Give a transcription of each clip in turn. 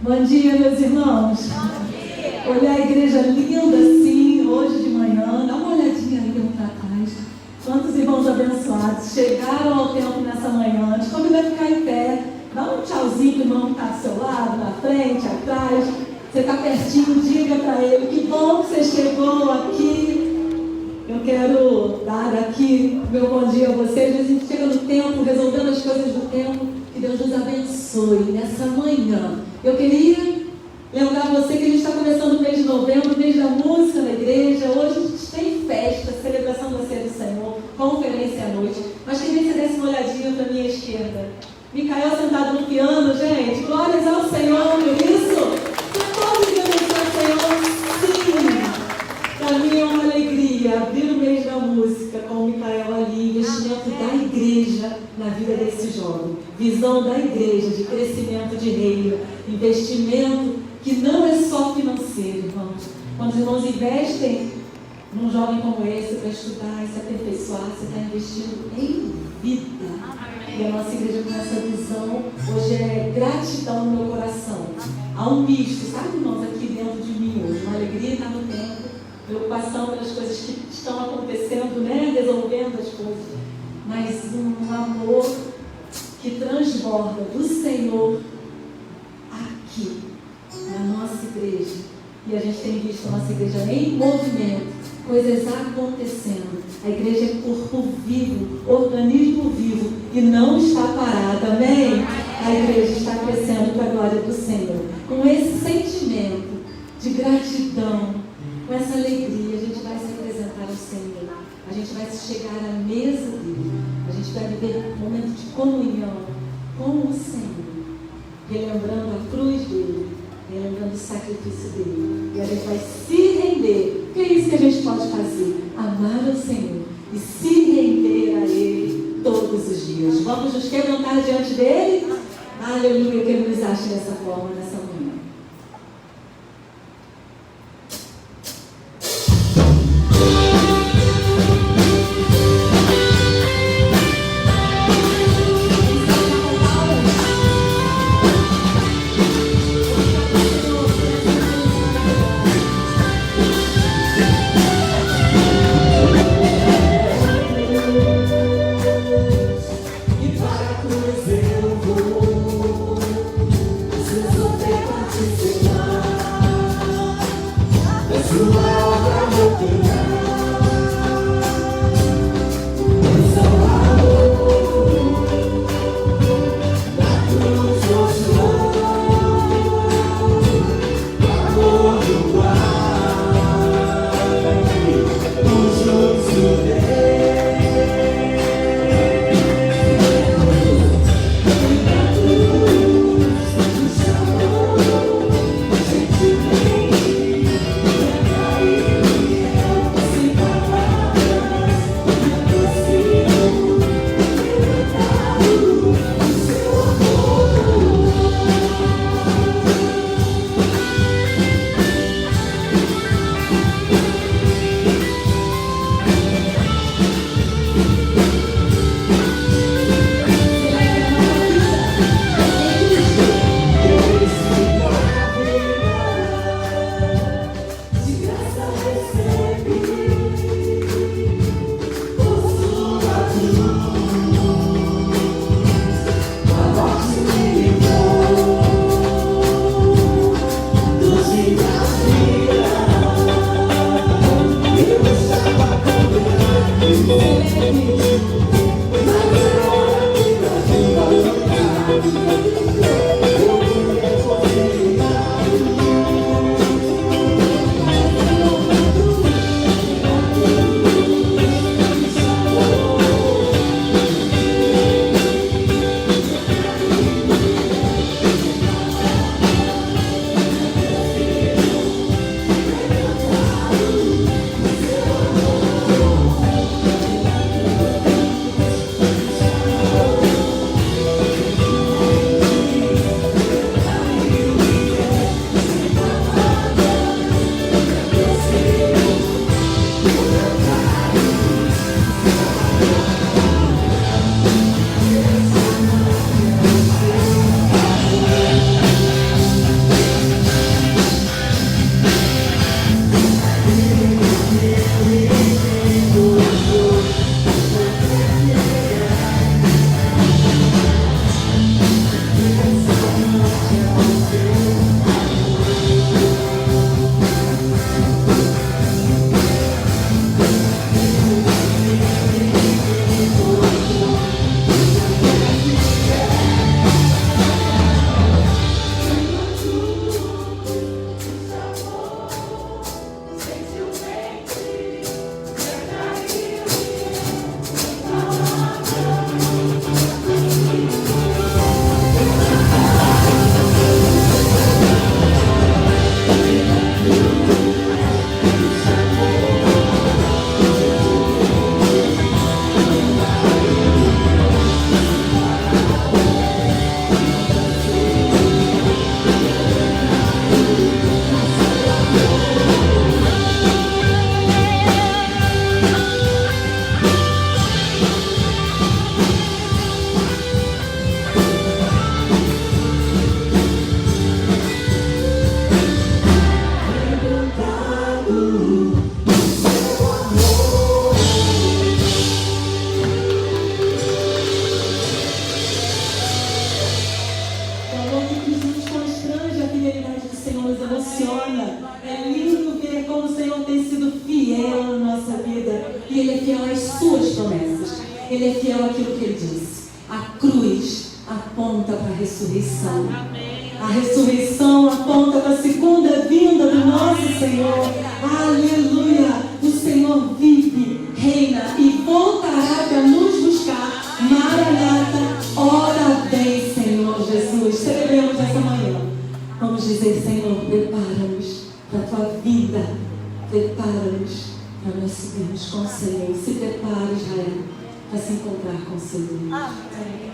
Bom dia, meus irmãos. Olha a igreja linda assim, hoje de manhã. Dá uma olhadinha ali para trás. Quantos irmãos abençoados chegaram ao templo nessa manhã. Te convido a ficar em pé. Dá um tchauzinho para o irmão que está do seu lado, na frente, atrás. Você está pertinho, diga para ele. Que bom que você chegou aqui. Eu quero dar aqui meu bom dia a vocês. A gente chega no templo, resolvendo as coisas do templo. Que Deus nos abençoe nessa manhã. Eu queria lembrar você que a gente está começando o mês de novembro, o mês da música na igreja. Hoje a gente tem festa, celebração da Ceia do Senhor, conferência à noite. Mas queria que você desse uma olhadinha para a minha esquerda. Micael sentado no piano, gente. Glórias ao Senhor por isso. Você pode agradecer ao Senhor? Sim. Para mim é uma alegria abrir o mês da música com o Micael ali, investimento da igreja na vida desse jovem. Visão da igreja de crescimento de reino, investimento que não é só financeiro, irmãos. Quando os irmãos investem num jovem como esse para estudar e se aperfeiçoar, você está investindo em vida. E a nossa igreja com essa visão hoje é gratidão no meu coração. Há um misto, sabe, irmãos, aqui dentro de mim hoje, uma alegria estar no tempo, preocupação pelas coisas que estão acontecendo, né? Resolvendo as coisas, mas um amor que transborda do Senhor aqui na nossa igreja. E a gente tem visto a nossa igreja em movimento, coisas acontecendo. A igreja é corpo vivo, organismo vivo e não está parada, amém? A igreja está crescendo para a glória do Senhor. Com esse sentimento de gratidão, com essa alegria, a gente vai se apresentar ao Senhor. A gente vai chegar à mesa dele. A gente vai viver um momento de comunhão com o Senhor, relembrando a cruz dele, relembrando o sacrifício dele. E a gente vai se render. O que é isso que a gente pode fazer? Amar o Senhor e se render a Ele todos os dias. Vamos nos quebrantar diante dele? Aleluia, que Ele nos ache dessa forma, nessa manhã. aponta para a ressurreição. A ressurreição aponta para a segunda vinda do nosso Senhor. Aleluia! O Senhor vive, reina e voltará para nos buscar. Maranata, ora vem, Senhor Jesus. Celebremos essa manhã. Vamos dizer, Senhor, prepara-nos para a tua vinda. Prepara-nos para nós subirmos com o Senhor. Se prepare, Israel, para se encontrar com o Senhor. Amém.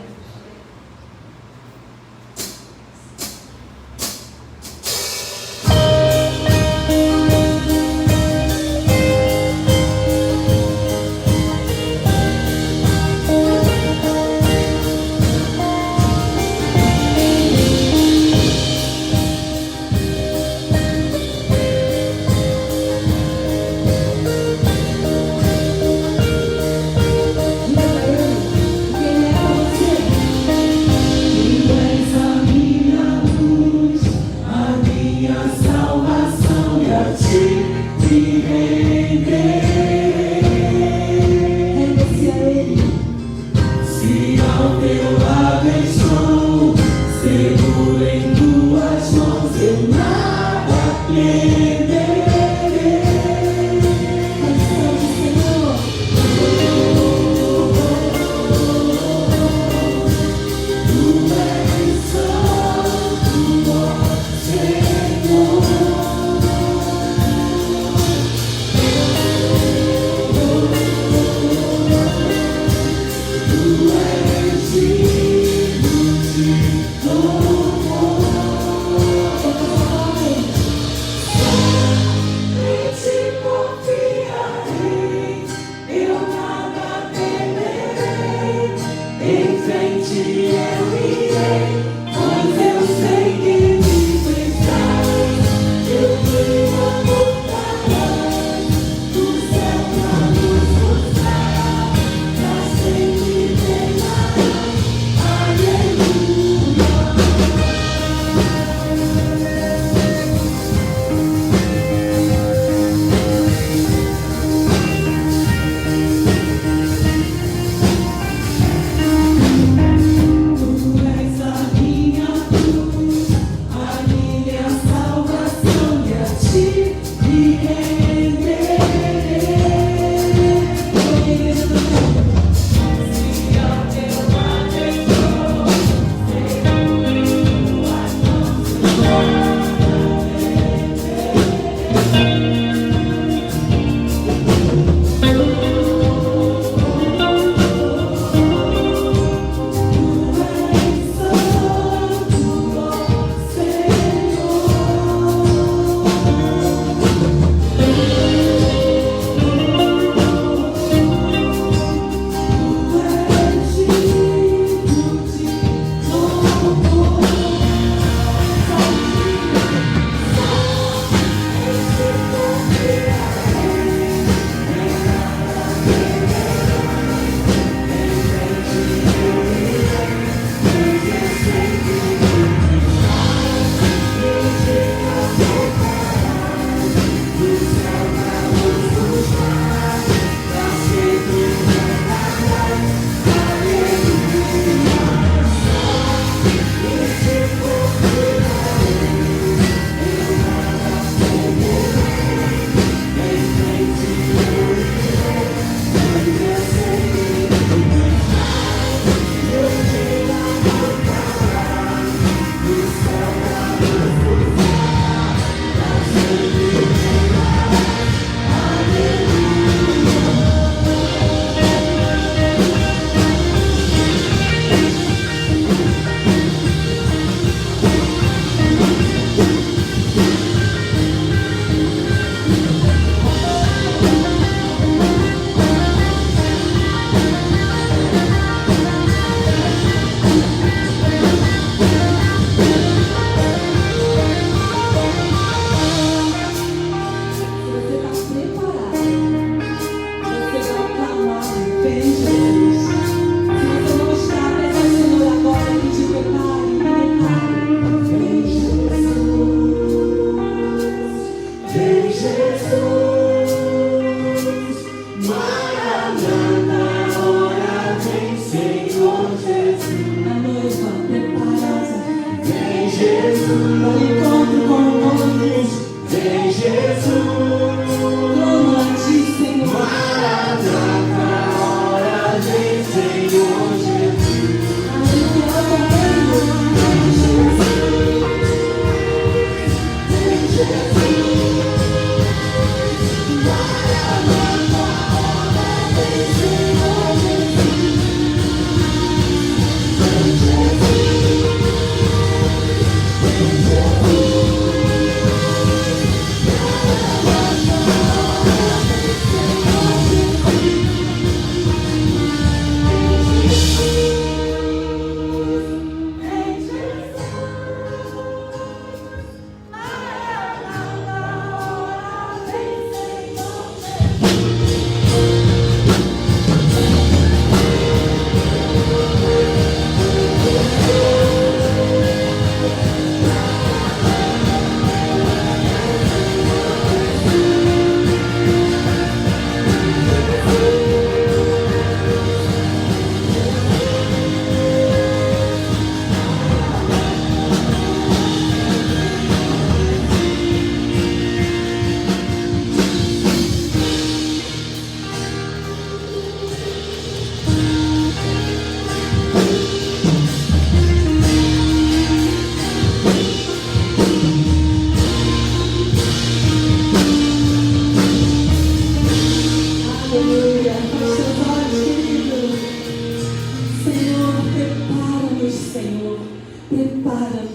Diga para ele, quem é para você?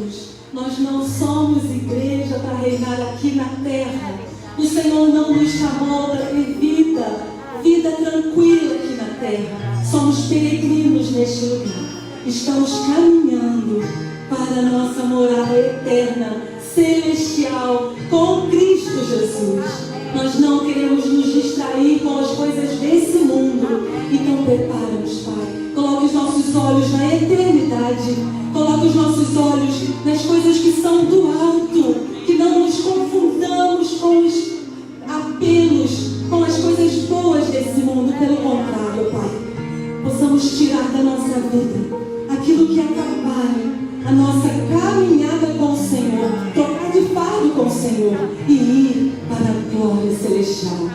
Deus, nós não somos igreja para reinar aqui na terra. O Senhor não nos chamou para ter vida tranquila aqui na terra. Somos peregrinos neste lugar. Estamos caminhando para a nossa morada eterna, celestial, com Cristo Jesus. Nós não queremos nos distrair com as coisas desse mundo. Então prepara-nos, Pai. Coloque os nossos olhos na eternidade. Coloque os nossos olhos nas coisas que são do alto. Que não nos confundamos com os apelos, com as coisas boas desse mundo. Pelo contrário, Pai, possamos tirar da nossa vida aquilo que atrapalha a nossa caminhada com o Senhor, trocar de fardo com o Senhor e ir para a glória celestial.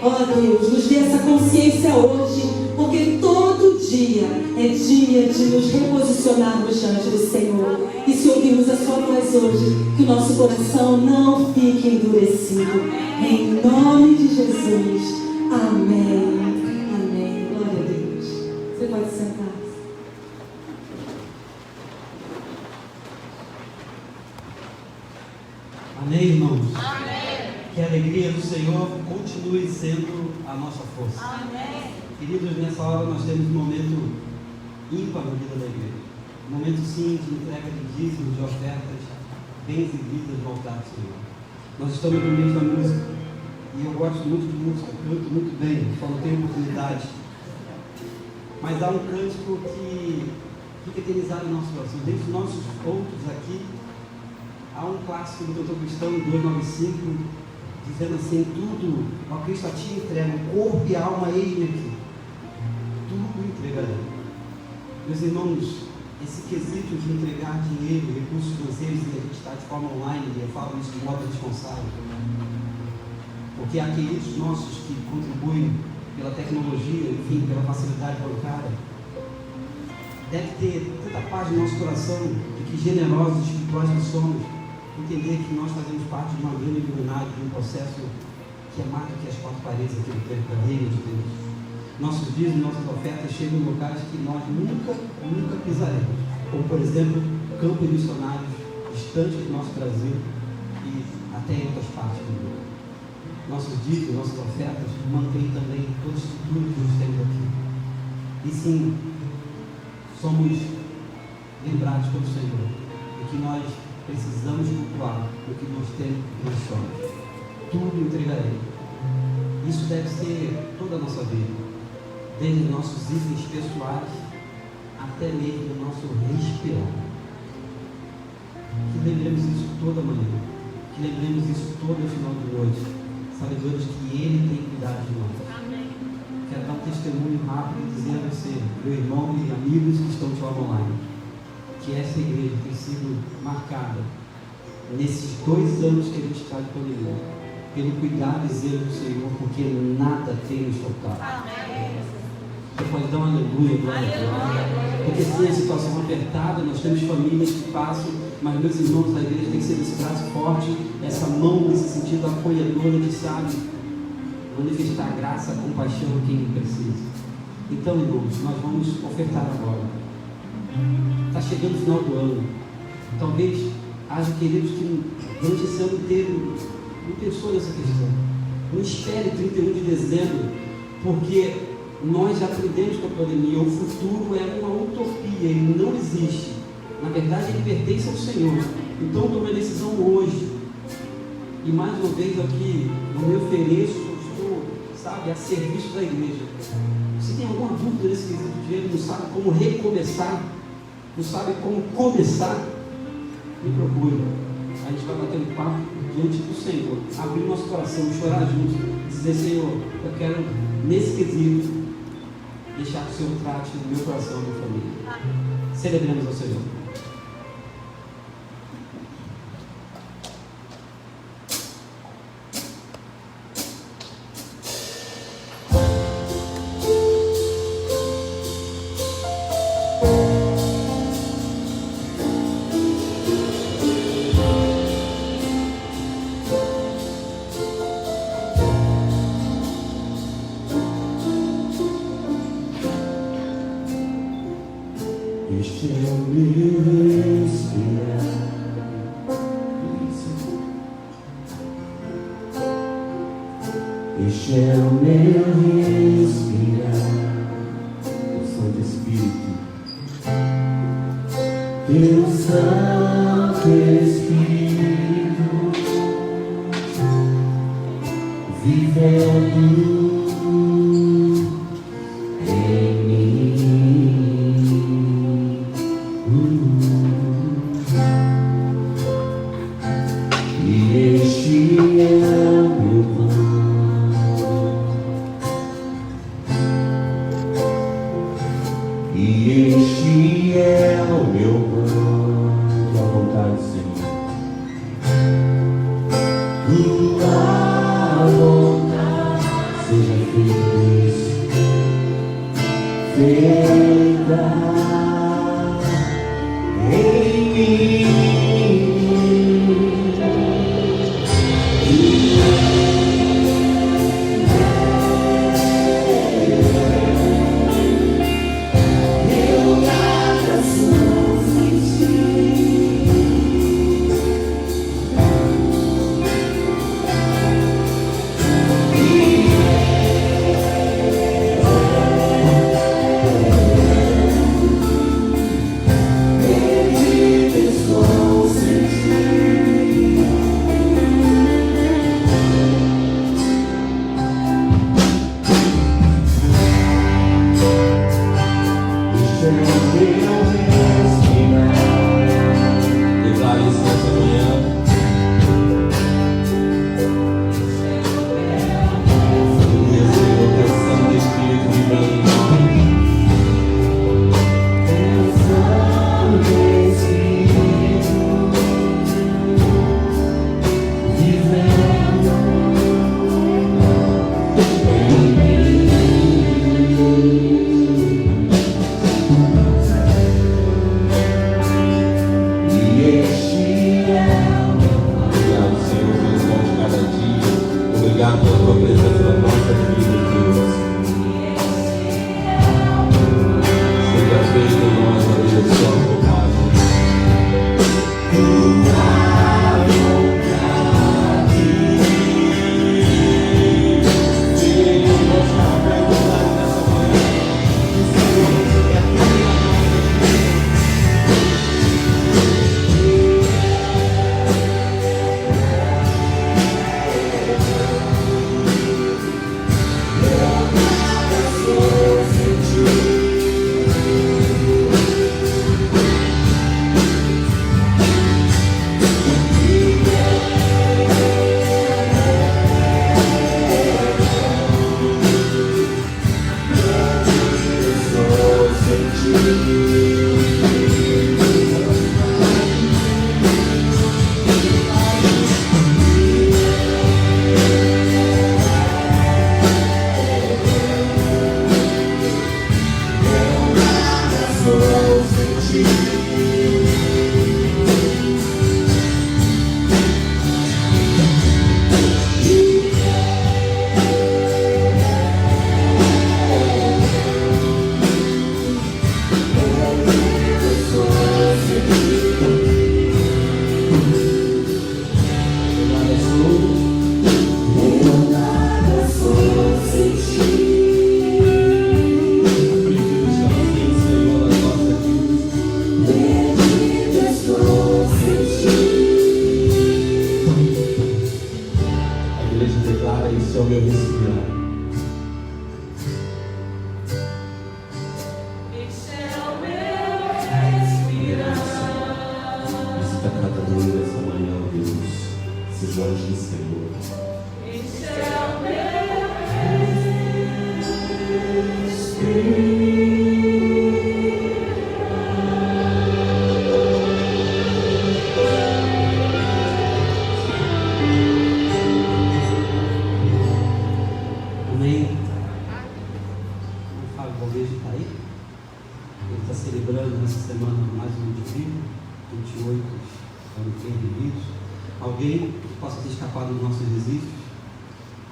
Ó Deus, nos dê essa consciência hoje, porque todo dia é dia de nos reposicionarmos diante do Senhor. E se ouvirmos a sua voz hoje, que o nosso coração não fique endurecido. Em nome de Jesus. Amém. Amém. Glória a Deus. Você pode sentar. Amém, irmãos? Amém. Que a alegria do Senhor continue sendo a nossa força. Amém. Queridos, nessa hora nós temos um momento ímpar na vida da igreja. Um momento, sim, de entrega de dízimos, de ofertas, bens e vidas voltadas ao Senhor. Nós estamos no mês da música. E eu gosto muito de música, canto muito bem, só não tenho oportunidade. Mas há um cântico que fica eternizado em nosso coração. Dentre os nossos outros aqui, há um clássico do cantor cristão 295, dizendo assim: tudo ao Cristo a ti entrega, corpo e alma, eis-me aqui. Tudo entregarei. Meus irmãos, esse quesito de entregar dinheiro, recursos financeiros, e a gente está de forma online, e eu falo isso de modo responsável, porque há queridos nossos que contribuem pela tecnologia, enfim, pela facilidade bancária. Deve ter tanta paz no nosso coração de que generosos e espirituais que somos, entender que nós fazemos parte de uma grande iluminada, de um processo que é mais do que as quatro paredes aqui do templo, da reino de Deus. Nossos dízimos, nossas ofertas chegam em locais que nós nunca pisaremos. Como, por exemplo, campos missionários distantes do nosso Brasil e até em outras partes do mundo. Nossos dízimos, nossas ofertas mantêm também toda a estrutura que nós temos aqui. E sim, somos lembrados pelo Senhor de que nós precisamos cultuar o que nós temos e nós somos. Tudo entregarei. Isso deve ser toda a nossa vida, desde nossos itens pessoais até mesmo o nosso respirar. Que lembremos isso toda manhã, que lembremos isso todo final de noite, sabedores que Ele tem cuidado de nós. Amém. Quero dar um testemunho rápido e dizer a você, meu irmão e amigos que estão de forma online, que essa igreja tem sido marcada nesses 2 anos que a gente está de pandemia, pelo cuidado e zelo do Senhor, porque nada tem nos faltado. Você pode dar uma aleluia, glória a Deus. Porque sim, a situação é apertada, nós temos famílias que passam, mas meus irmãos da igreja tem que ser esse braço forte, essa mão nesse sentido apoiadora que sabe manifestar a graça, a compaixão a quem precisa. Então, irmãos, nós vamos ofertar agora. Está chegando o final do ano. Talvez haja queridos que durante esse ano inteiro não pensou nessa questão. Não espere 31 de dezembro, porque nós já aprendemos com a pandemia. O futuro é uma utopia, ele não existe. Na verdade, ele pertence ao Senhor. Então, tome a decisão hoje. E mais uma vez aqui, eu me ofereço, estou, a serviço da igreja. Se tem alguma dúvida nesse quesito de dinheiro, não sabe como recomeçar, não sabe como começar, me procure. A gente vai bater um papo diante do Senhor, abrir nosso coração, chorar juntos, dizer: Senhor, eu quero, nesse quesito, deixar que o Senhor trate no meu coração e minha família. Celebremos ao Senhor. Este é o meu respirar. Este é o meu respirar, o Santo Espírito, teu Santo Espírito, vivendo em mim. E este é o meu pão, e este é o meu pão, tua vontade, Senhor, tua vontade seja feita em mim.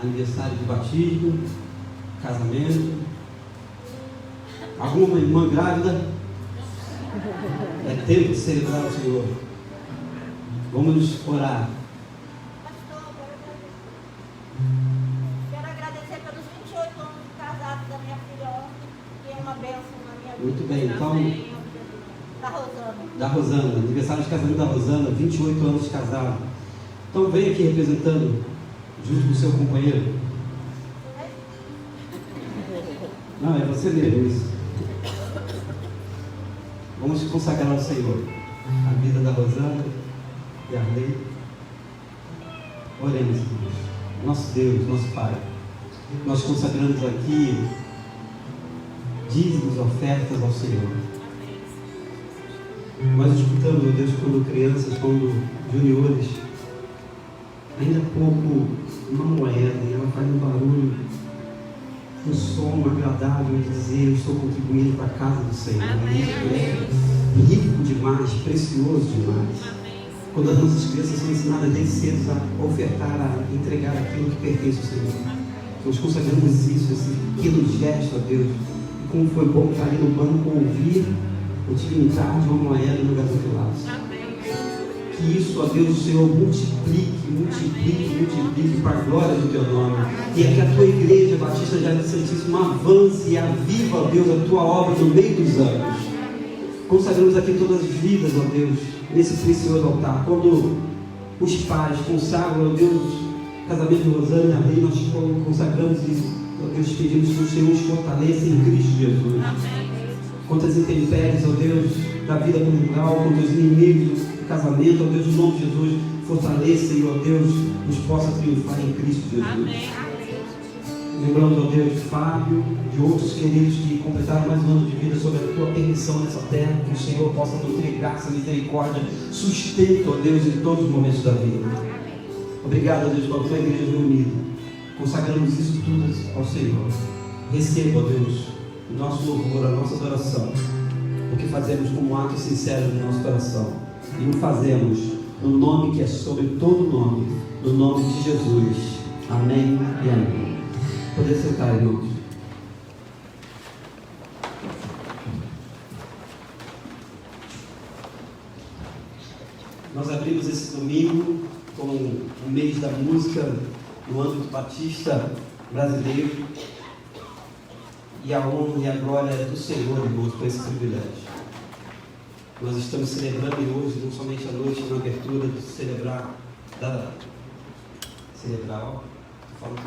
Aniversário de batismo, casamento, alguma irmã grávida. É tempo de celebrar o Senhor. Vamos orar. Quero agradecer Muito bem, então... Da Rosana, aniversário de casamento da Rosana, 28 anos de casado. Então vem aqui representando, junto com o seu companheiro. Não, é você mesmo isso. Vamos consagrar ao Senhor a vida da Rosana e a Arley. Oremos, irmãos. Nosso Deus, nosso Pai, nós consagramos aqui dízimos, ofertas ao Senhor. Nós escutamos, meu Deus, quando crianças, quando juniores, ainda há pouco, uma moeda, e ela faz um barulho, um som agradável de dizer: eu estou contribuindo para a casa do Senhor. Isso é rico demais, precioso demais. Quando as nossas crianças são ensinadas desde cedo a ofertar, a entregar aquilo que pertence ao Senhor. Nós consagramos isso, esse pequeno gesto a Deus. E como foi bom estar ali no banco, ouvir o tilintar de uma moeda no gasofilaço. Que isso, ó Deus, o Senhor multiplique para a glória do Teu nome. E que a Tua igreja, Batista Jardim Santíssimo, avance e aviva, ó Deus, a Tua obra no meio dos anos. Consagramos aqui todas as vidas, ó Deus, nesse precioso altar. Quando os pais consagram, ó Deus, o casamento de Rosana e Arley, nós consagramos isso, ó Deus, pedimos que o Senhor os fortaleça em Cristo Jesus. Contra as intempéries, ó Deus, da vida conjugal, contra os inimigos do casamento, ó Deus, no nome de Jesus, fortaleça e, ó Deus, nos possa triunfar em Cristo Jesus. Amém. Lembrando, ó Deus, de Fábio, de outros queridos que completaram mais um ano de vida sob a Tua permissão nessa terra, que o Senhor possa nutrir graça, misericórdia, sustento, ó Deus, em todos os momentos da vida. Obrigado, ó Deus, pela Tua igreja reunida. Consagramos isso tudo ao Senhor. Receba, ó Deus, o nosso louvor, a nossa adoração, porque fazemos como um ato sincero no nosso coração, e o fazemos no nome que é sobre todo nome, no nome de Jesus. Amém e amém. Poder sentar, irmãos. Nós abrimos esse domingo com o mês da música no âmbito batista brasileiro. E a honra e a glória é do Senhor, irmãos, por esse privilégio. Nós estamos celebrando hoje, não somente a noite na abertura, de celebrar,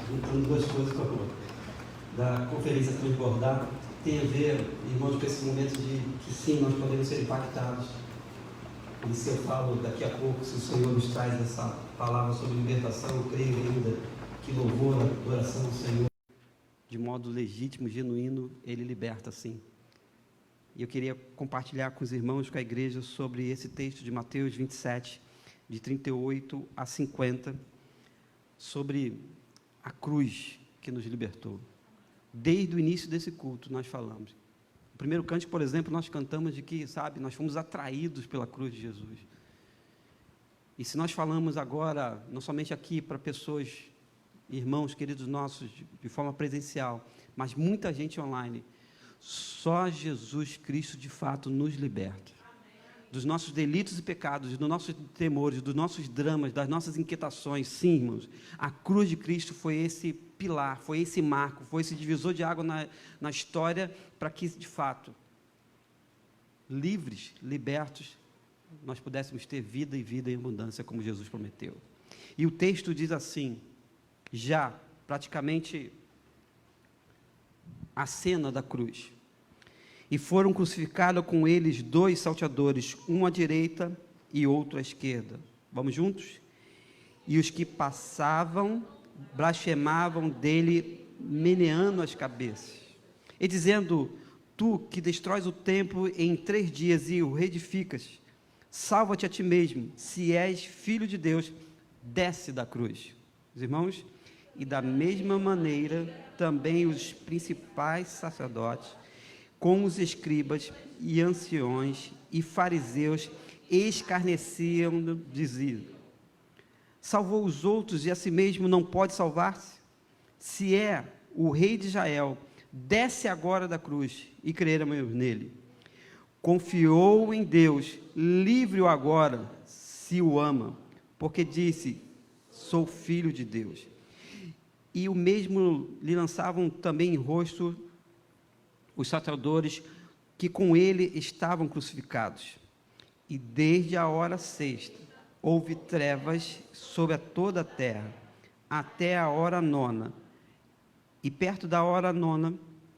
juntando duas coisas, por favor, da conferência Transbordar, tem a ver, irmãos, com esse momento de que sim, nós podemos ser impactados. E se eu falo daqui a pouco, se o Senhor nos traz essa palavra sobre libertação, eu creio ainda que louvor, adoração ao Senhor, de modo legítimo, genuíno, Ele liberta sim. E eu queria compartilhar com os irmãos, com a igreja, sobre esse texto de Mateus 27, de 38 a 50, sobre a cruz que nos libertou. Desde o início desse culto nós falamos. O primeiro cântico, por exemplo, nós cantamos de que, sabe, nós fomos atraídos pela cruz de Jesus. E se nós falamos agora, não somente aqui para pessoas, irmãos queridos nossos, de forma presencial, mas muita gente online, só Jesus Cristo de fato nos liberta. Dos nossos delitos e pecados, dos nossos temores, dos nossos dramas, das nossas inquietações. Sim, irmãos, a cruz de Cristo foi esse pilar, foi esse marco, foi esse divisor de água na história, para que, de fato, livres, libertos, nós pudéssemos ter vida e vida em abundância, como Jesus prometeu. E o texto diz assim, já praticamente a cena da cruz: e foram crucificados com eles 2 salteadores, um à direita e outro à esquerda. Vamos juntos? E os que passavam blasfemavam dele, meneando as cabeças, e dizendo: tu que destróis o templo em 3 dias e o reedificas, salva-te a ti mesmo, se és filho de Deus, desce da cruz. Os irmãos, e da mesma maneira também os principais sacerdotes, com os escribas e anciões e fariseus, escarneciam, dizendo: salvou os outros e a si mesmo não pode salvar-se? Se é o rei de Israel, desce agora da cruz e creremos nele. Confiou em Deus, livre-o agora, se o ama, porque disse: sou filho de Deus. E o mesmo lhe lançavam também em rosto os salteadores, que com ele estavam crucificados. E desde a hora sexta houve trevas sobre toda a terra, até a hora nona. E perto da hora nona,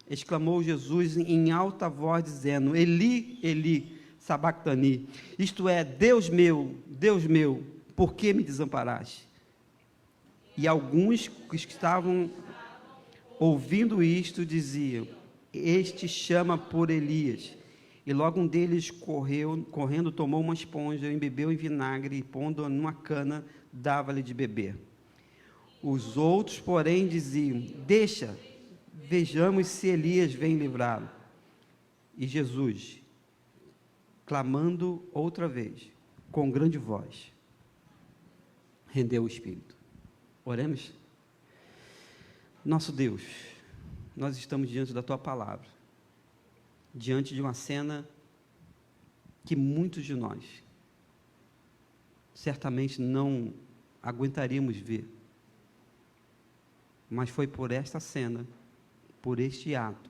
exclamou Jesus em alta voz, dizendo: Eli, Eli, sabactani, isto é, Deus meu, por que me desamparaste? E alguns que estavam ouvindo isto diziam: Este chama por Elias. E logo um deles correndo, tomou uma esponja, embebeu em vinagre e pondo-a numa cana, dava-lhe de beber. Os outros, porém, diziam: Deixa, vejamos se Elias vem livrá-lo. E Jesus, clamando outra vez, com grande voz, rendeu o espírito. Oremos. Nosso Deus, nós estamos diante da Tua palavra, diante de uma cena que muitos de nós certamente não aguentaríamos ver, mas foi por esta cena, por este ato,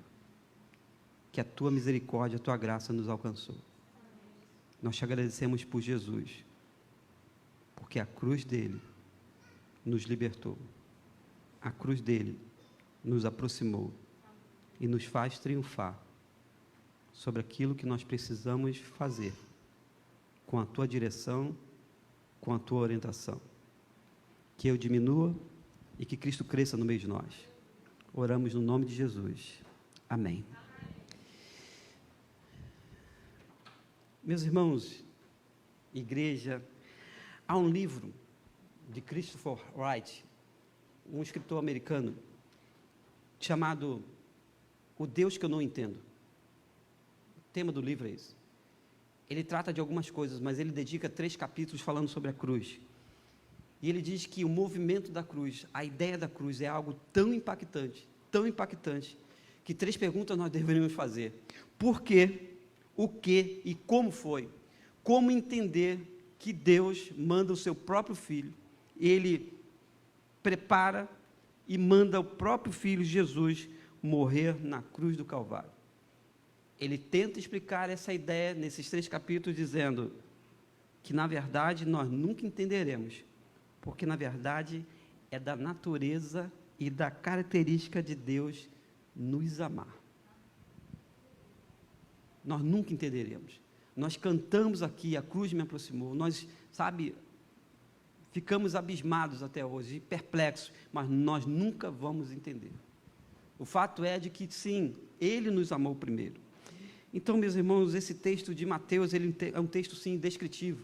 que a Tua misericórdia, a Tua graça nos alcançou. Nós te agradecemos por Jesus, porque a cruz dele nos libertou, a cruz dele nos aproximou e nos faz triunfar sobre aquilo que nós precisamos fazer, com a Tua direção, com a Tua orientação. Que eu diminua e que Cristo cresça no meio de nós. Oramos no nome de Jesus. Amém. Meus irmãos, igreja, há um livro de Christopher Wright, um escritor americano, chamado O Deus que eu não entendo. O tema do livro é esse. Ele trata de algumas coisas, mas ele dedica 3 capítulos falando sobre a cruz. E ele diz que o movimento da cruz, a ideia da cruz é algo tão impactante, que 3 perguntas nós deveríamos fazer. Por quê? O que e como foi? Como entender que Deus manda o seu próprio Filho, Ele prepara e manda o próprio Filho, Jesus, morrer na cruz do Calvário. Ele tenta explicar essa ideia nesses 3 capítulos, dizendo que, na verdade, nós nunca entenderemos, porque, na verdade, é da natureza e da característica de Deus nos amar. Nós nunca entenderemos. Nós cantamos aqui, a cruz me aproximou, nós, ficamos abismados até hoje, perplexos, mas nós nunca vamos entender. O fato é de que, sim, Ele nos amou primeiro. Então, meus irmãos, esse texto de Mateus, ele é um texto, sim, descritivo.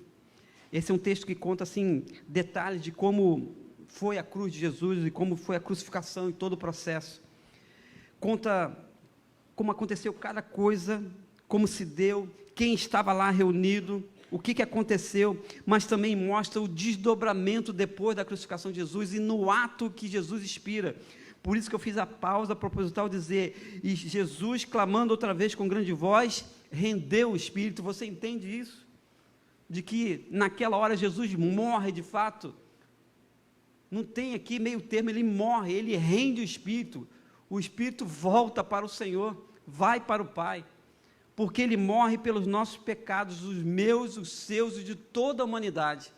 Esse é um texto que conta, assim, detalhes de como foi a cruz de Jesus e como foi a crucificação e todo o processo. Conta como aconteceu cada coisa, como se deu, quem estava lá reunido, o que aconteceu, mas também mostra o desdobramento depois da crucificação de Jesus e no ato que Jesus inspira. Por isso que eu fiz a pausa proposital, dizer, e Jesus, clamando outra vez com grande voz, rendeu o Espírito. Você entende isso? De que naquela hora Jesus morre de fato. Não tem aqui meio termo, ele morre, ele rende o Espírito volta para o Senhor, vai para o Pai, porque ele morre pelos nossos pecados, os meus, os seus e de toda a humanidade.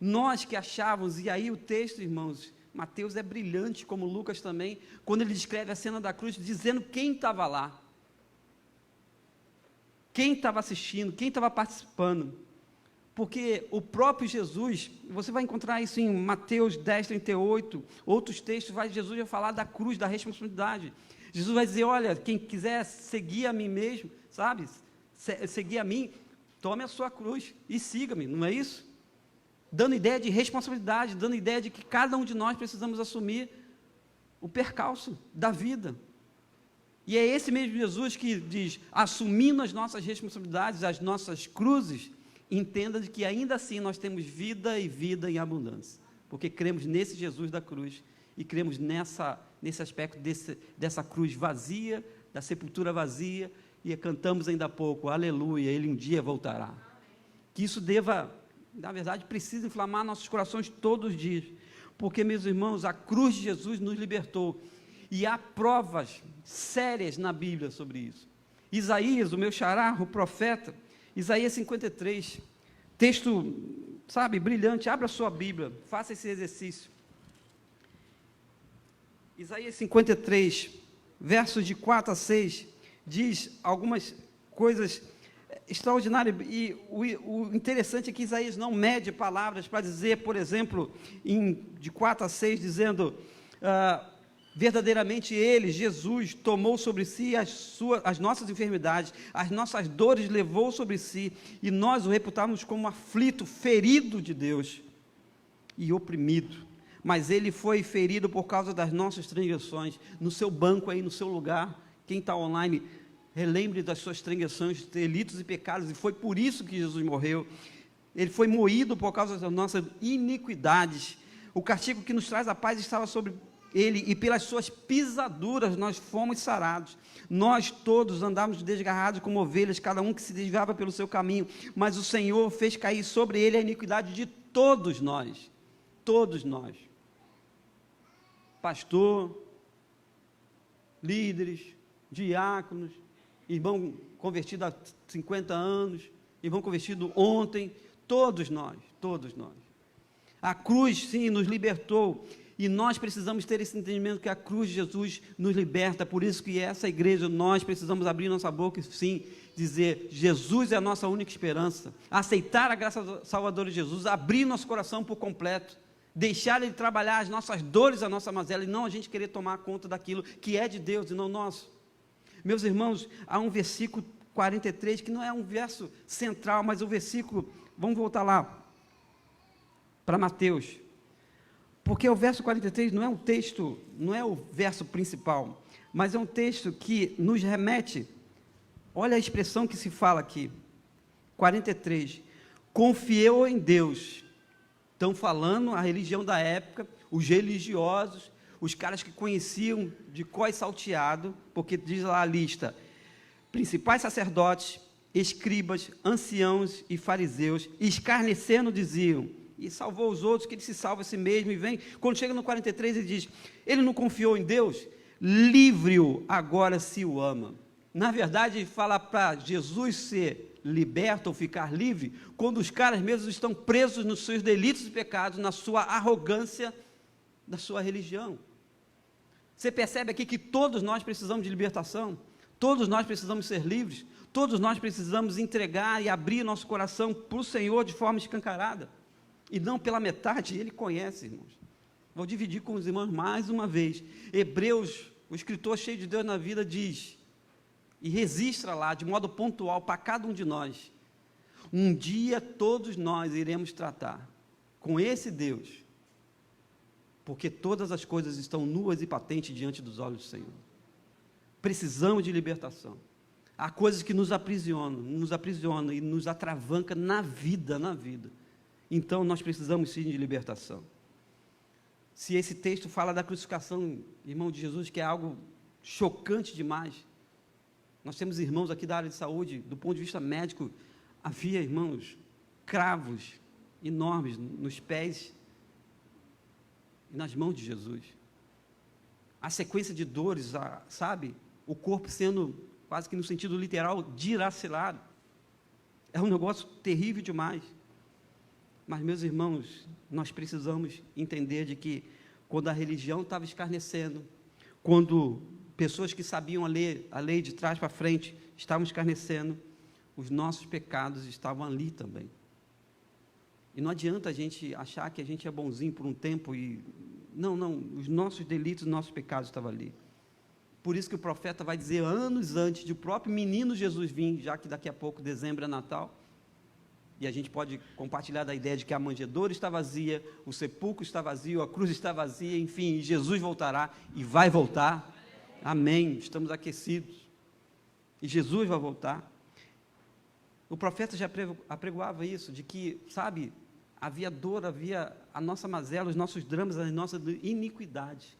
Nós que achávamos, e aí o texto, irmãos, Mateus é brilhante, como Lucas também, quando ele descreve a cena da cruz, dizendo quem estava lá, quem estava assistindo, quem estava participando, porque o próprio Jesus, você vai encontrar isso em Mateus 10, 38, outros textos, Jesus vai falar da cruz, da responsabilidade. Jesus vai dizer, olha, quem quiser seguir a mim mesmo, seguir a mim, tome a sua cruz e siga-me, não é isso? Dando ideia de responsabilidade, dando ideia de que cada um de nós precisamos assumir o percalço da vida. E é esse mesmo Jesus que diz, assumindo as nossas responsabilidades, as nossas cruzes, entenda de que ainda assim nós temos vida e vida em abundância, porque cremos nesse Jesus da cruz e cremos nesse aspecto dessa cruz vazia, da sepultura vazia, e cantamos ainda há pouco, aleluia, Ele um dia voltará. Que isso deva, na verdade, precisa inflamar nossos corações todos os dias, porque, meus irmãos, a cruz de Jesus nos libertou, e há provas sérias na Bíblia sobre isso. Isaías, o meu xará, o profeta, Isaías 53, texto, sabe, brilhante. Abra a sua Bíblia, faça esse exercício. Isaías 53, versos de 4 a 6, diz algumas coisas extraordinárias, e o interessante é que Isaías não mede palavras para dizer, por exemplo, de 4 a 6, dizendo, verdadeiramente Ele, Jesus, tomou sobre si as nossas enfermidades, as nossas dores levou sobre si, e nós o reputamos como aflito, ferido de Deus e oprimido. Mas Ele foi ferido por causa das nossas transgressões. No seu banco aí, no seu lugar, quem está online, relembre das suas transgressões, delitos e pecados, e foi por isso que Jesus morreu. Ele foi moído por causa das nossas iniquidades. O castigo que nos traz a paz estava sobre Ele, e pelas suas pisaduras nós fomos sarados. Nós todos andávamos desgarrados como ovelhas, cada um que se desviava pelo seu caminho, mas o Senhor fez cair sobre Ele a iniquidade de todos nós. Todos nós. Pastor, líderes, diáconos, irmão convertido há 50 anos, irmão convertido ontem, todos nós. A cruz, sim, nos libertou, e nós precisamos ter esse entendimento que a cruz de Jesus nos liberta. Por isso que essa igreja, nós precisamos abrir nossa boca e, sim, dizer, Jesus é a nossa única esperança, aceitar a graça salvadora de Jesus, abrir nosso coração por completo, deixar Ele trabalhar as nossas dores, a nossa mazela, e não a gente querer tomar conta daquilo que é de Deus e não nosso. Meus irmãos, há um versículo 43, que não é um verso central, mas o versículo, vamos voltar lá, para Mateus, porque o verso 43 não é um texto, não é o verso principal, mas é um texto que nos remete, olha a expressão que se fala aqui, 43, confiou em Deus. Estão falando a religião da época, os religiosos, os caras que conheciam de có e salteado, porque diz lá a lista, principais sacerdotes, escribas, anciãos e fariseus, escarnecendo diziam, e salvou os outros, que ele se salva a si mesmo, e vem, quando chega no 43 ele diz, ele não confiou em Deus, livre-o agora se o ama. Na verdade, ele fala para Jesus ser liberto ou ficar livre, quando os caras mesmos estão presos nos seus delitos e pecados, na sua arrogância da sua religião. Você percebe aqui que todos nós precisamos de libertação, todos nós precisamos ser livres, todos nós precisamos entregar e abrir nosso coração para o Senhor de forma escancarada, e não pela metade. Ele conhece, irmãos. Vou dividir com os irmãos mais uma vez. Hebreus, o escritor cheio de Deus na vida, diz, e registra lá, de modo pontual, para cada um de nós, um dia todos nós iremos tratar com esse Deus, porque todas as coisas estão nuas e patentes diante dos olhos do Senhor. Precisamos de libertação. Há coisas que nos aprisionam e nos atravancam na vida. Então, nós precisamos sim de libertação. Se esse texto fala da crucificação, irmão, de Jesus, que é algo chocante demais, nós temos irmãos aqui da área de saúde, do ponto de vista médico, havia, irmãos, cravos enormes nos pés e nas mãos de Jesus. A sequência de dores, sabe? O corpo sendo, quase que no sentido literal, dilacerado. É um negócio terrível demais. Mas, meus irmãos, nós precisamos entender de que, quando a religião estava escarnecendo, quando pessoas que sabiam a lei de trás para frente estavam escarnecendo, os nossos pecados estavam ali também. E não adianta a gente achar que a gente é bonzinho por um tempo e... Não, os nossos delitos, os nossos pecados estavam ali. Por isso que o profeta vai dizer, anos antes de o próprio menino Jesus vir, já que daqui a pouco, dezembro é Natal, e a gente pode compartilhar da ideia de que a manjedoura está vazia, o sepulcro está vazio, a cruz está vazia, enfim, Jesus voltará e vai voltar. Amém, estamos aquecidos. E Jesus vai voltar. O profeta já apregoava isso, de que, sabe, havia dor, havia a nossa mazela, os nossos dramas, as nossas iniquidades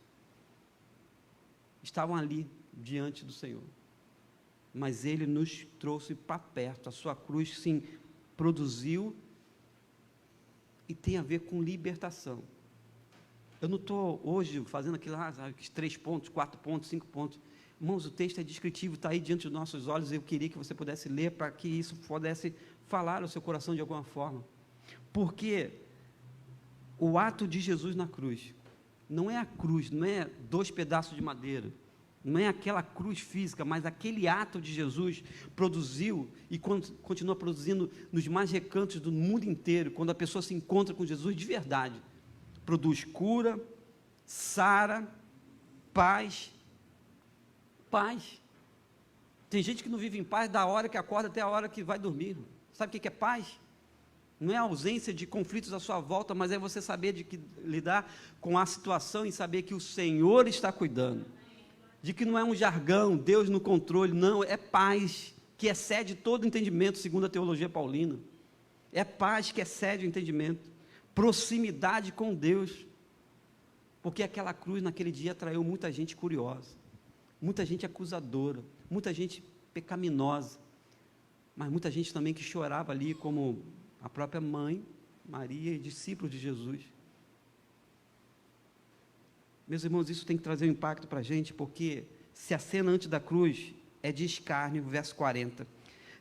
estavam ali diante do Senhor. Mas Ele nos trouxe para perto, a sua cruz, sim, produziu e tem a ver com libertação. Eu não estou hoje fazendo aquilo lá, 3 pontos, 4 pontos, 5 pontos. Irmãos, o texto é descritivo, está aí diante dos nossos olhos, eu queria que você pudesse ler para que isso pudesse falar ao seu coração de alguma forma. Porque o ato de Jesus na cruz, não é a cruz, não é 2 pedaços de madeira, não é aquela cruz física, mas aquele ato de Jesus produziu e continua produzindo nos mais recantos do mundo inteiro, quando a pessoa se encontra com Jesus de verdade, produz cura, sara, paz. Tem gente que não vive em paz da hora que acorda até a hora que vai dormir. Sabe o que é paz? Não é a ausência de conflitos à sua volta, mas é você saber lidar com a situação e saber que o Senhor está cuidando. De que não é um jargão, Deus no controle, não, é paz que excede todo entendimento, segundo a teologia paulina. É paz que excede o entendimento, proximidade com Deus, porque aquela cruz naquele dia atraiu muita gente curiosa, muita gente acusadora, muita gente pecaminosa, mas muita gente também que chorava ali, como a própria mãe, Maria, e discípulos de Jesus. Meus irmãos, isso tem que trazer um impacto para a gente, porque se a cena antes da cruz é de escárnio, verso 40,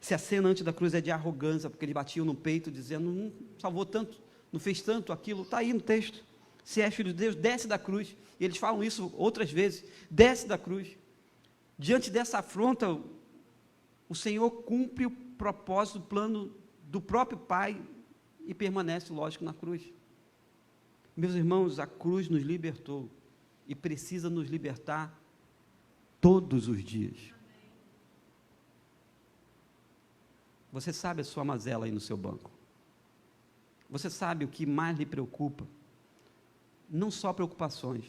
se a cena antes da cruz é de arrogância, porque eles batiam no peito, dizendo, não salvou tanto, não fez tanto aquilo, está aí no texto, se é filho de Deus, desce da cruz, e eles falam isso outras vezes, desce da cruz. Diante dessa afronta, o Senhor cumpre o propósito, o plano do próprio Pai, e permanece, lógico, na cruz. Meus irmãos, a cruz nos libertou, e precisa nos libertar todos os dias. Você sabe a sua mazela aí no seu banco? Você sabe o que mais lhe preocupa? Não só preocupações,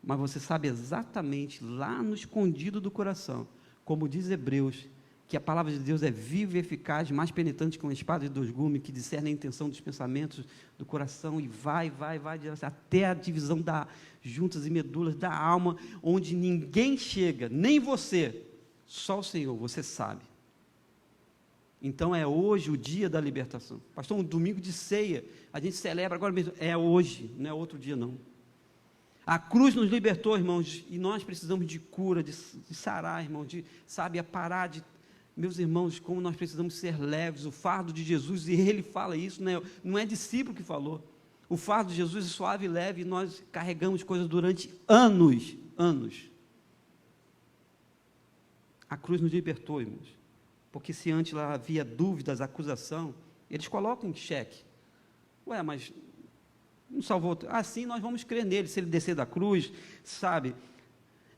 mas você sabe exatamente lá no escondido do coração, como diz Hebreus, que a palavra de Deus é viva e eficaz, mais penetrante que uma espada de 2 gumes, que discerne a intenção dos pensamentos do coração e vai, até a divisão das juntas e medulas da alma, onde ninguém chega, nem você, só o Senhor, você sabe. Então é hoje o dia da libertação. Pastor, um domingo de ceia, a gente celebra agora mesmo, é hoje, não é outro dia não. A cruz nos libertou, irmãos, e nós precisamos de cura, de sarar, irmãos, parar de... Meus irmãos, como nós precisamos ser leves, o fardo de Jesus, e ele fala isso, né? Não é discípulo que falou, o fardo de Jesus é suave e leve, e nós carregamos coisas durante anos. A cruz nos libertou, irmãos, porque se antes lá havia dúvidas, acusação, eles colocam em xeque, mas não salvou, sim, nós vamos crer nele, se ele descer da cruz, sabe,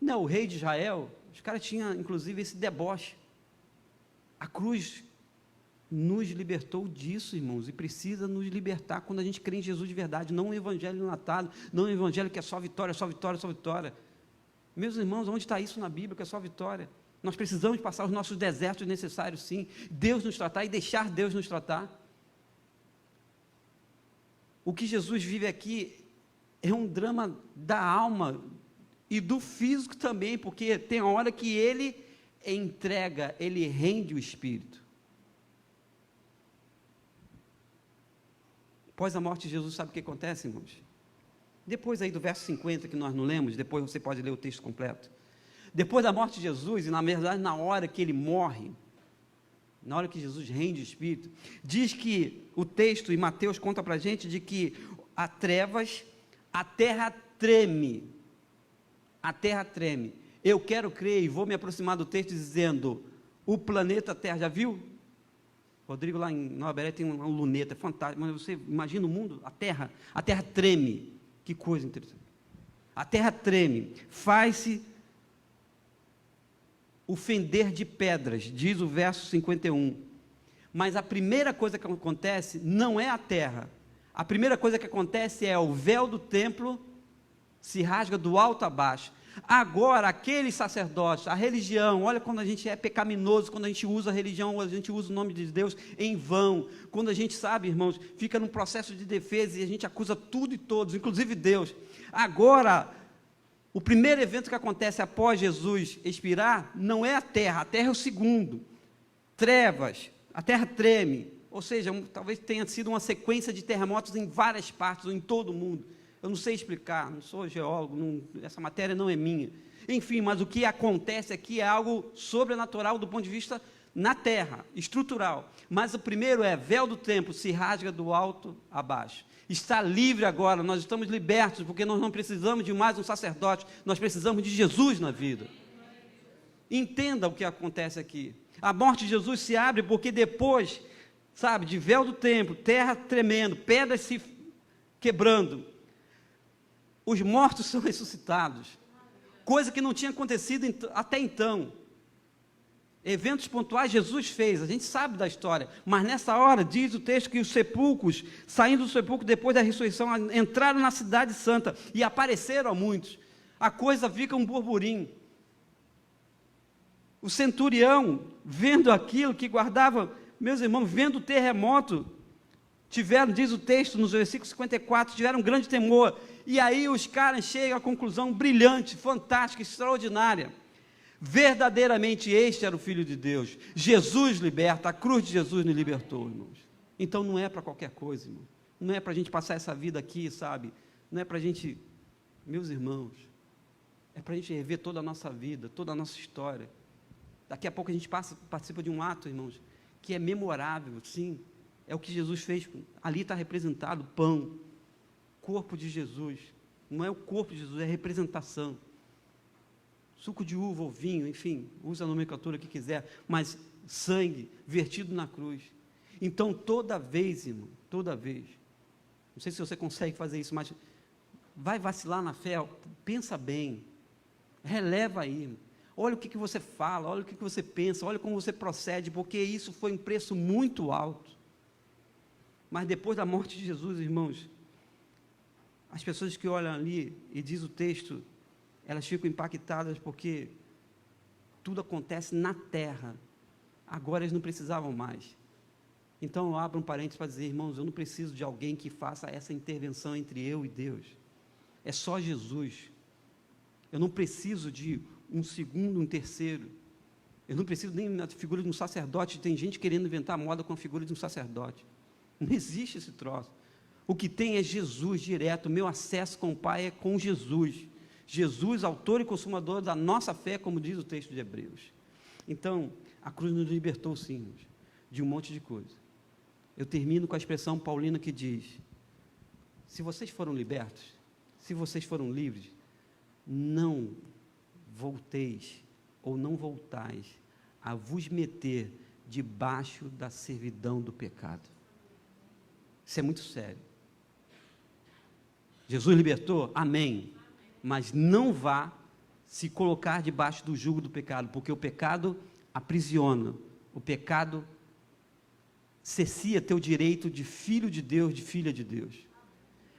não, o rei de Israel, os caras tinham inclusive esse deboche. A cruz nos libertou disso, irmãos, e precisa nos libertar quando a gente crê em Jesus de verdade, não um evangelho enlatado, não um evangelho que é só vitória, só vitória, só vitória. Meus irmãos, onde está isso na Bíblia, que é só vitória? Nós precisamos passar os nossos desertos necessários, sim, Deus nos tratar e deixar Deus nos tratar. O que Jesus vive aqui é um drama da alma e do físico também, porque tem a hora que ele entrega, ele rende o espírito. Após a morte de Jesus, sabe o que acontece, irmãos? Depois aí do verso 50, que nós não lemos, depois você pode ler o texto completo. Depois da morte de Jesus, e na verdade na hora que ele morre, na hora que Jesus rende o espírito, diz que o texto, e Mateus conta para a gente, de que há trevas, a terra treme. A terra treme. Eu quero crer e vou me aproximar do texto dizendo, o planeta Terra, já viu? Rodrigo lá em Nova Beré tem uma luneta, é fantástico, mas você imagina o mundo, a terra treme, que coisa interessante. A terra treme, faz-se o fender de pedras, diz o verso 51. Mas a primeira coisa que acontece não é a terra, a primeira coisa que acontece é o véu do templo se rasga do alto a baixo. Agora, aqueles sacerdotes, a religião, olha quando a gente é pecaminoso, quando a gente usa a religião, a gente usa o nome de Deus em vão, quando a gente sabe, irmãos, fica num processo de defesa e a gente acusa tudo e todos, inclusive Deus. Agora, o primeiro evento que acontece após Jesus expirar, não é a terra é o segundo, trevas, a terra treme, ou seja, talvez tenha sido uma sequência de terremotos em várias partes, ou em todo o mundo. Eu não sei explicar, não sou geólogo, essa matéria não é minha. enfim, mas o que acontece aqui é algo sobrenatural do ponto de vista na terra, estrutural. Mas o primeiro é: véu do templo se rasga do alto a baixo. Está livre agora, nós estamos libertos, porque nós não precisamos de mais um sacerdote, nós precisamos de Jesus na vida. Entenda o que acontece aqui. A morte de Jesus se abre porque depois, sabe, de véu do templo, terra tremendo, pedras se quebrando, os mortos são ressuscitados, coisa que não tinha acontecido até então. Eventos pontuais Jesus fez, a gente sabe da história, mas nessa hora diz o texto que os sepulcros, saindo do sepulcro depois da ressurreição, entraram na cidade santa e apareceram a muitos. A coisa fica um burburinho. O centurião, vendo aquilo que guardava, meus irmãos, vendo o terremoto, tiveram, diz o texto nos versículos 54, tiveram um grande temor. E aí os caras chegam à conclusão brilhante, fantástica, extraordinária. Verdadeiramente este era o Filho de Deus. Jesus liberta, a cruz de Jesus nos libertou, irmãos. Então não é para qualquer coisa, irmãos. Não é para a gente passar essa vida aqui, sabe? Não é para a gente, meus irmãos, é para a gente rever toda a nossa vida, toda a nossa história. Daqui a pouco a gente participa de um ato, irmãos, que é memorável, sim. É o que Jesus fez. Ali está representado o pão, corpo de Jesus. Não é o corpo de Jesus, é a representação. Suco de uva ou vinho, enfim, usa a nomenclatura que quiser, mas sangue vertido na cruz. Então, toda vez, irmão, toda vez, não sei se você consegue fazer isso, mas vai vacilar na fé, pensa bem, releva aí, irmão. Olha o que você fala, olha o que você pensa, olha como você procede, porque isso foi um preço muito alto. Mas depois da morte de Jesus, irmãos, as pessoas que olham ali, e diz o texto, elas ficam impactadas porque tudo acontece na terra. Agora eles não precisavam mais. Então eu abro um parênteses para dizer, irmãos, eu não preciso de alguém que faça essa intervenção entre eu e Deus. É só Jesus. Eu não preciso de um segundo, um terceiro. Eu não preciso nem da figura de um sacerdote. Tem gente querendo inventar moda com a figura de um sacerdote. Não existe esse troço. O que tem é Jesus direto. O meu acesso com o Pai é com Jesus. Jesus, autor e consumador da nossa fé, como diz o texto de Hebreus. Então, a cruz nos libertou, sim, de um monte de coisa. Eu termino com a expressão paulina que diz: se vocês foram libertos, se vocês foram livres, não volteis, ou não voltais, a vos meter debaixo da servidão do pecado. Isso é muito sério. Jesus libertou? Amém. Mas não vá se colocar debaixo do jugo do pecado, porque o pecado aprisiona, o pecado cerceia teu direito de filho de Deus, de filha de Deus.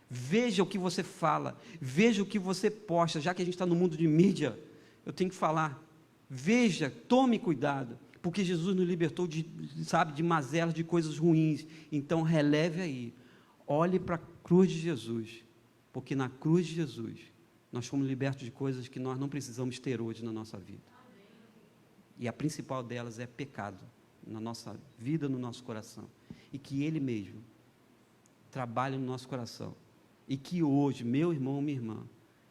Veja o que você fala, veja o que você posta, já que a gente está no mundo de mídia, eu tenho que falar, veja, tome cuidado, porque Jesus nos libertou de mazelas, de coisas ruins. Então releve aí, olhe para a cruz de Jesus, porque na cruz de Jesus nós fomos libertos de coisas que nós não precisamos ter hoje na nossa vida. E a principal delas é pecado, na nossa vida, no nosso coração. E que Ele mesmo trabalhe no nosso coração. E que hoje, meu irmão, minha irmã,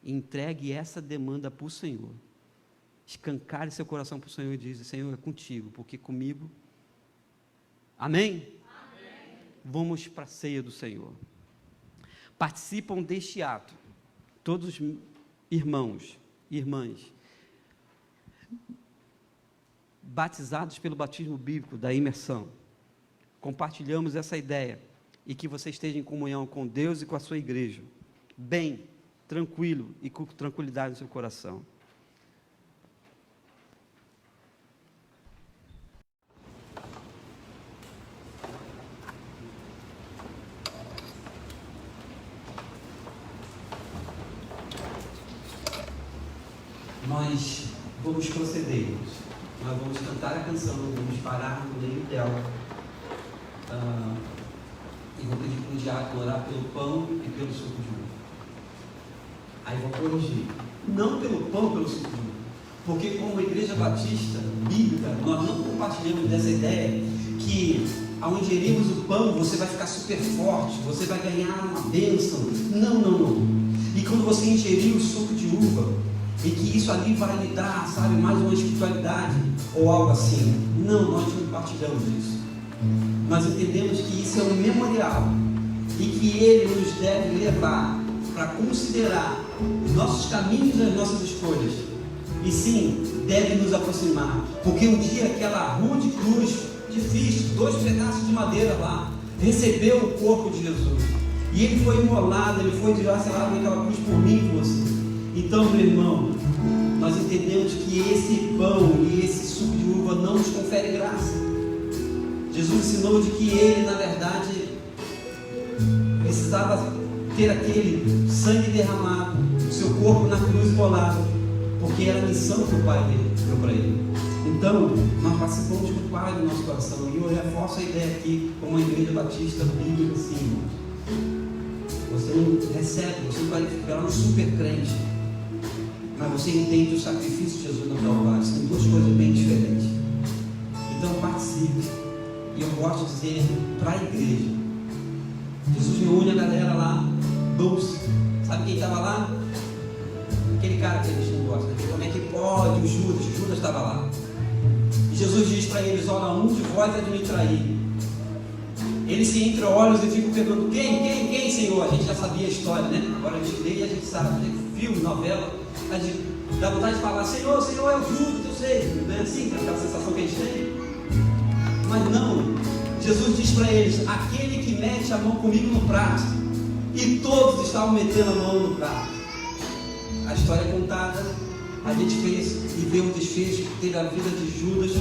entregue essa demanda para o Senhor. Escancare seu coração para o Senhor e diz: Senhor, é contigo, porque comigo... Amém? Amém. Vamos para a ceia do Senhor. Participam deste ato todos os irmãos e irmãs batizados pelo batismo bíblico da imersão. Compartilhamos essa ideia e que você esteja em comunhão com Deus e com a sua igreja, bem, tranquilo e com tranquilidade no seu coração. Nós vamos proceder, nós vamos cantar a canção, vamos parar no meio dela, e vou pedir para o diácono orar pelo pão e pelo suco de uva. Aí vou corrigir, não pelo pão, pelo suco de uva, porque como Igreja Batista Bíblica, nós não compartilhamos dessa ideia que ao ingerirmos o pão, você vai ficar super forte, você vai ganhar uma bênção. Não. E quando você ingerir o suco de uva, e que isso ali vai lhe dar, sabe, mais uma espiritualidade ou algo assim. Não, nós não partilhamos disso. Nós entendemos que isso é um memorial e que ele nos deve levar para considerar os nossos caminhos e as nossas escolhas. E sim, deve nos aproximar, porque um dia aquela rude cruz difícil, 2 pedaços de madeira lá, recebeu o corpo de Jesus, e ele foi imolado, ele foi dilacerado naquela cruz por mim e por você. Então, meu irmão, nós entendemos que esse pão e esse suco de uva não nos confere graça. Jesus ensinou de que ele, na verdade, precisava ter aquele sangue derramado, o seu corpo na cruz imolado, porque era a missão que o Pai dele deu para ele. Então, nós participamos com o Pai do nosso coração, e eu reforço a ideia aqui, como uma igreja batista bíblica, assim, irmãos. Você não recebe, você não vai ficar um super crente, mas você entende o sacrifício de Jesus no Calvário. São 2 coisas bem diferentes. Então, participe. E eu gosto de dizer para a igreja. Jesus reúne a galera lá, 12. Sabe quem estava lá? Aquele cara que eles não gostam. Como é que pode? O Judas estava lá. E Jesus diz para eles: olha, um de vós é de me trair. Eles se entre olhos e ficam perguntando: quem, Senhor? A gente já sabia a história, né? Agora a gente lê e a gente sabe, né? Filme, novela, a gente dá vontade de falar: Senhor, é o Judas, eu sei. Não é assim, aquela sensação que a gente tem? Mas não, Jesus diz para eles: aquele que mete a mão comigo no prato. E todos estavam metendo a mão no prato. A história é contada, a gente fez e vê o desfecho que teve a vida de Judas.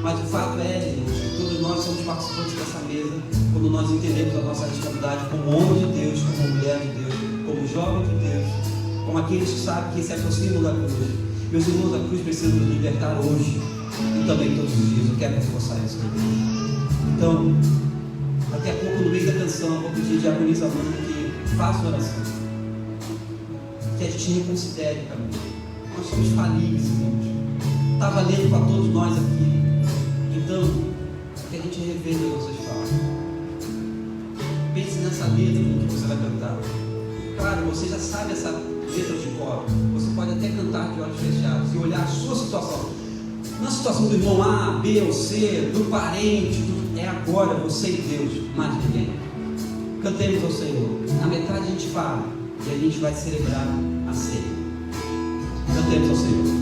Mas o fato é, gente, que todos nós somos participantes dessa mesa quando nós entendemos a nossa responsabilidade como homem de Deus, como mulher de Deus, como jovem de Deus, como aqueles que sabem que se aproximam da cruz. Meus irmãos, a cruz precisa nos libertar hoje e também todos os dias. Eu quero reforçar isso. Então, daqui a pouco, no meio da canção, eu vou pedir a diaconisa Amanda que faça uma oração, que a gente reconsidere o caminho. Nós somos falíveis, irmãos. Está valendo para todos nós aqui. Então, que a gente reveja as nossas falas. Pense nessa letra que você vai cantar. Claro, você já sabe essa letra de cor. Você pode até cantar de olhos fechados e olhar a sua situação. Não a situação do irmão A, B ou C, do parente. É agora você e Deus, mais ninguém. Cantemos ao Senhor. Na metade a gente para e a gente vai celebrar a ceia. Cantemos ao Senhor.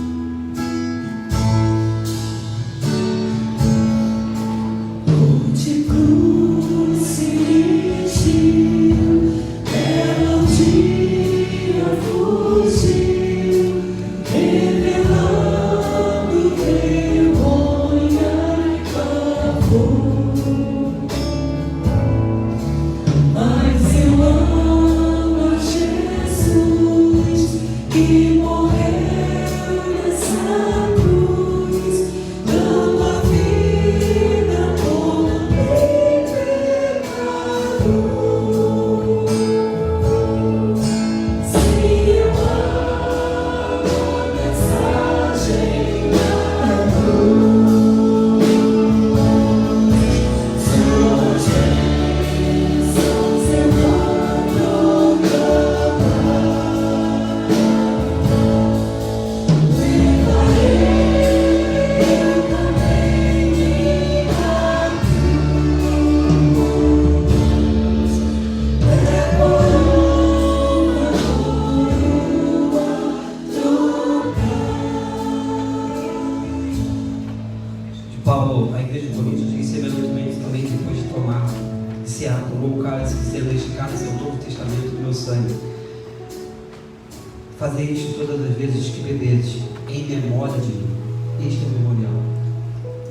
Fazer isto todas as vezes que bebedes, em memória de mim. Este é o memorial.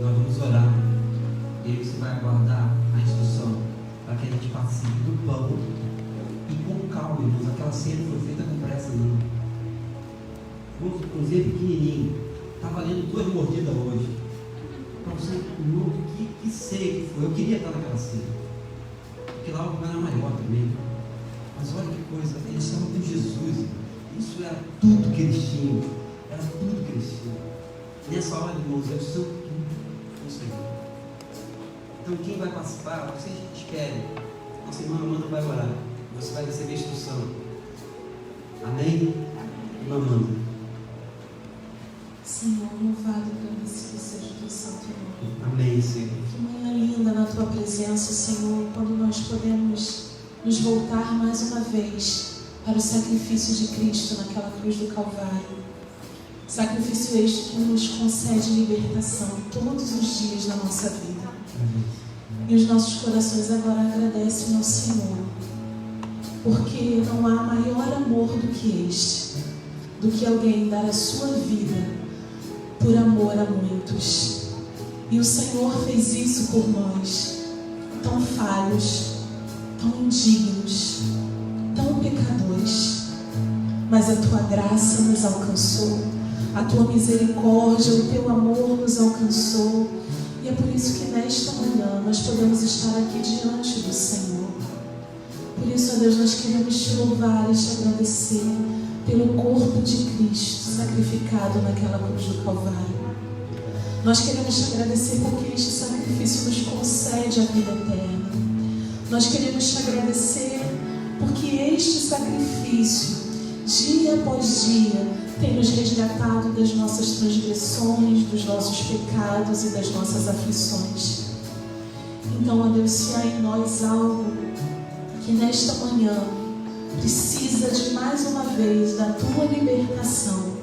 Nós vamos orar. E aí você vai aguardar a instrução para que a gente participe do pão. E com calma, irmãos. Aquela ceia não foi feita com pressa, não. Vamos com um Z pequenininho. Está valendo 2 mordidas hoje. Para você, que ceia que foi. Eu queria estar naquela ceia. Porque lá o lugar era maior também. Mas olha que coisa. Eles estavam com Jesus. Isso era tudo que eles tinham. Era tudo que eles tinham. Nessa hora, irmãos, é o seu tudo com o Senhor. Então, quem vai participar, vocês querem. Nossa irmã Amanda vai orar. Você vai receber instrução. Amém? clamando. Senhor, louvado e agradecido seja o teu santo nome. Amém, Senhor. Que manhã linda na tua presença, Senhor, quando nós podemos nos voltar mais uma vez para o sacrifício de Cristo naquela cruz do Calvário. Sacrifício este que nos concede libertação todos os dias da nossa vida. E os nossos corações agora agradecem ao Senhor, porque não há maior amor do que este, do que alguém dar a sua vida por amor a muitos. E o Senhor fez isso por nós, tão falhos, tão indignos, tão pecadores. Mas a tua graça nos alcançou, a tua misericórdia, o teu amor nos alcançou. E é por isso que nesta manhã nós podemos estar aqui diante do Senhor. Por isso, ó Deus, nós queremos te louvar e te agradecer pelo corpo de Cristo sacrificado naquela cruz do Calvário. Nós queremos te agradecer porque este sacrifício nos concede a vida eterna. Nós queremos te agradecer porque este sacrifício, dia após dia, tem nos resgatado das nossas transgressões, dos nossos pecados e das nossas aflições. Então, ó Deus, se há em nós algo que nesta manhã precisa de mais uma vez da tua libertação,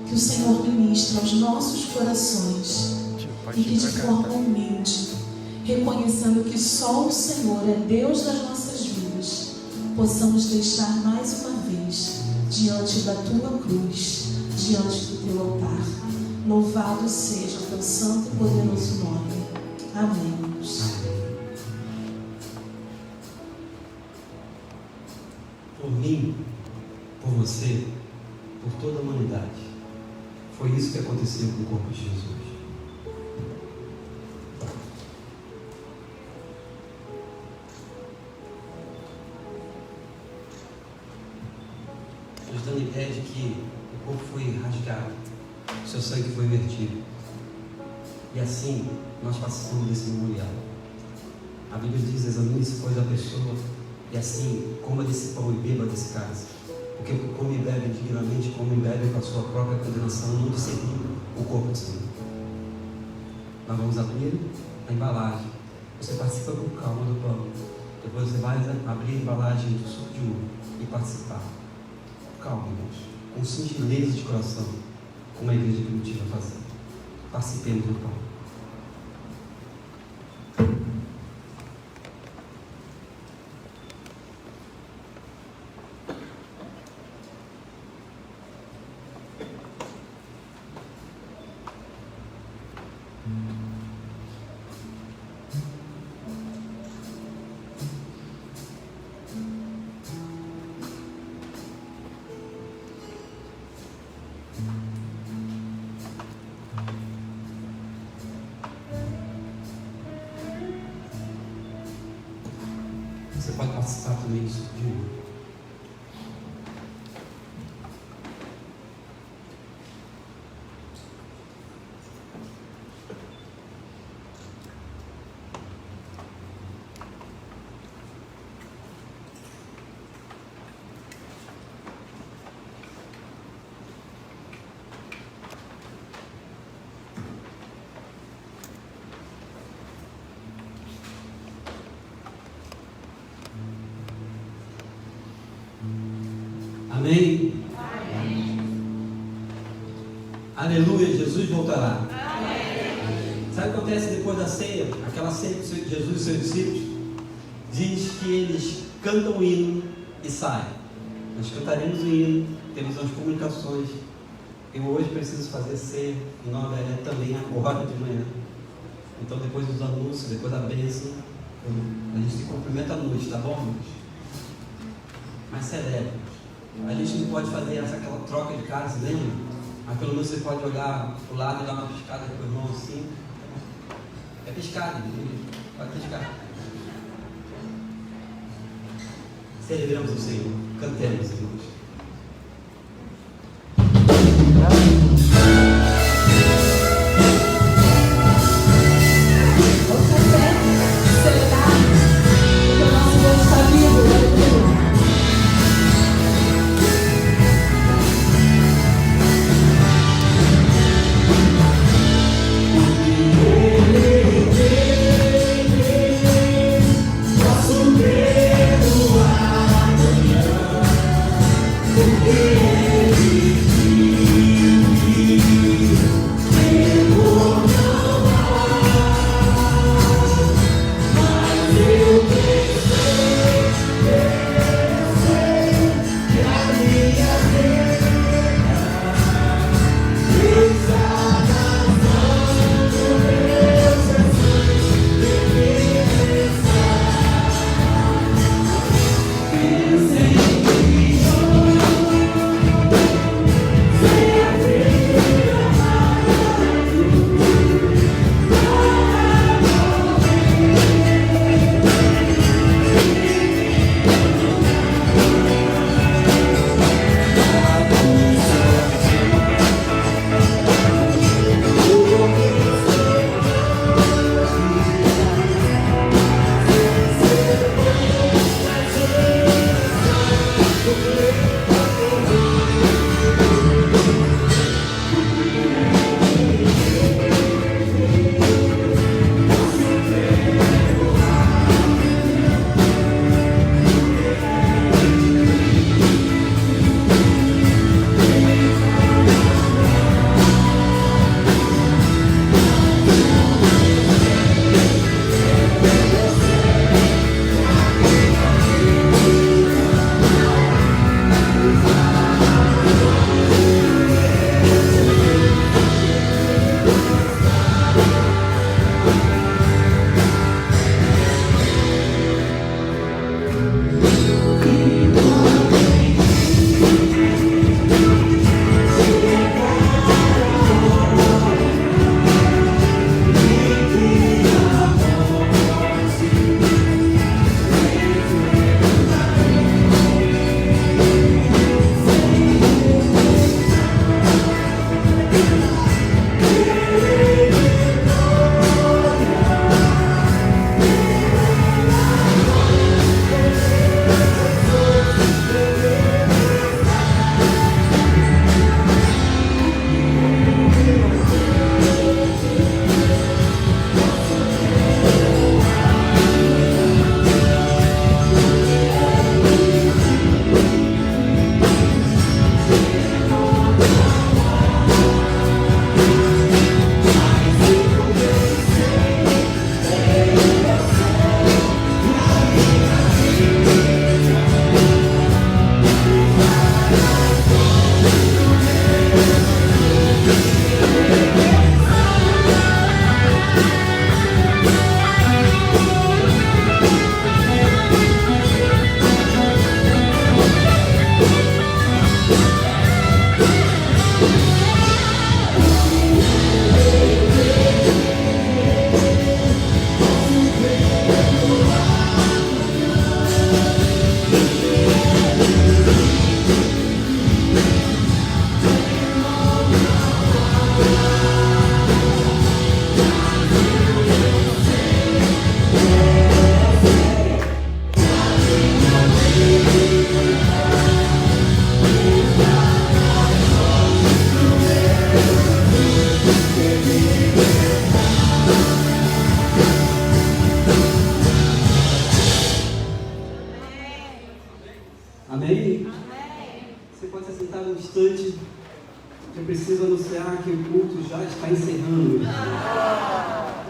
que o Senhor ministre aos nossos corações e que de forma humilde, reconhecendo que só o Senhor é Deus das nossas vidas, possamos deixar mais uma vez diante da tua cruz, diante do teu altar. Louvado seja o teu santo e poderoso nome. Amém. Por mim, por você, por toda a humanidade. Foi isso que aconteceu com o corpo de Jesus. Nos dando a ideia de que o corpo foi rasgado, o seu sangue foi vertido. E assim, nós participamos desse memorial. A Bíblia diz: examine-se, pois, a pessoa, e assim, coma desse pão e beba desse cálice. Porque o que come e bebe indignamente, come e bebe com a sua própria condenação, não discernindo o corpo do Senhor. Nós vamos abrir a embalagem. Você participa com calma do pão. Depois você vai abrir a embalagem do suco de uva e participar. Calma, irmãos. Com singeleza de coração, como a igreja primitiva fazia. Participemos do pão. Você pode participar também disso de novo. Amém? Amém. Aleluia, Jesus voltará. Amém. Sabe o que acontece depois da ceia? Aquela ceia que Jesus e seus discípulos diz que eles cantam o hino e saem. Nós cantaremos o hino, temos as comunicações. Eu hoje preciso fazer ceia em nome da Helena também agora de manhã. Então depois dos anúncios, depois da bênção, a gente se cumprimenta à noite, tá bom, irmãos? Mas celebra. A gente não pode fazer aquela troca de cálice, lembra? Mas pelo menos você pode olhar para o lado e dar uma piscada com o irmão assim. É piscada, pode piscar. Celebramos o Senhor, cantemos, irmãos. Amém? Você pode se sentar um instante. Eu preciso anunciar que o culto já está encerrando.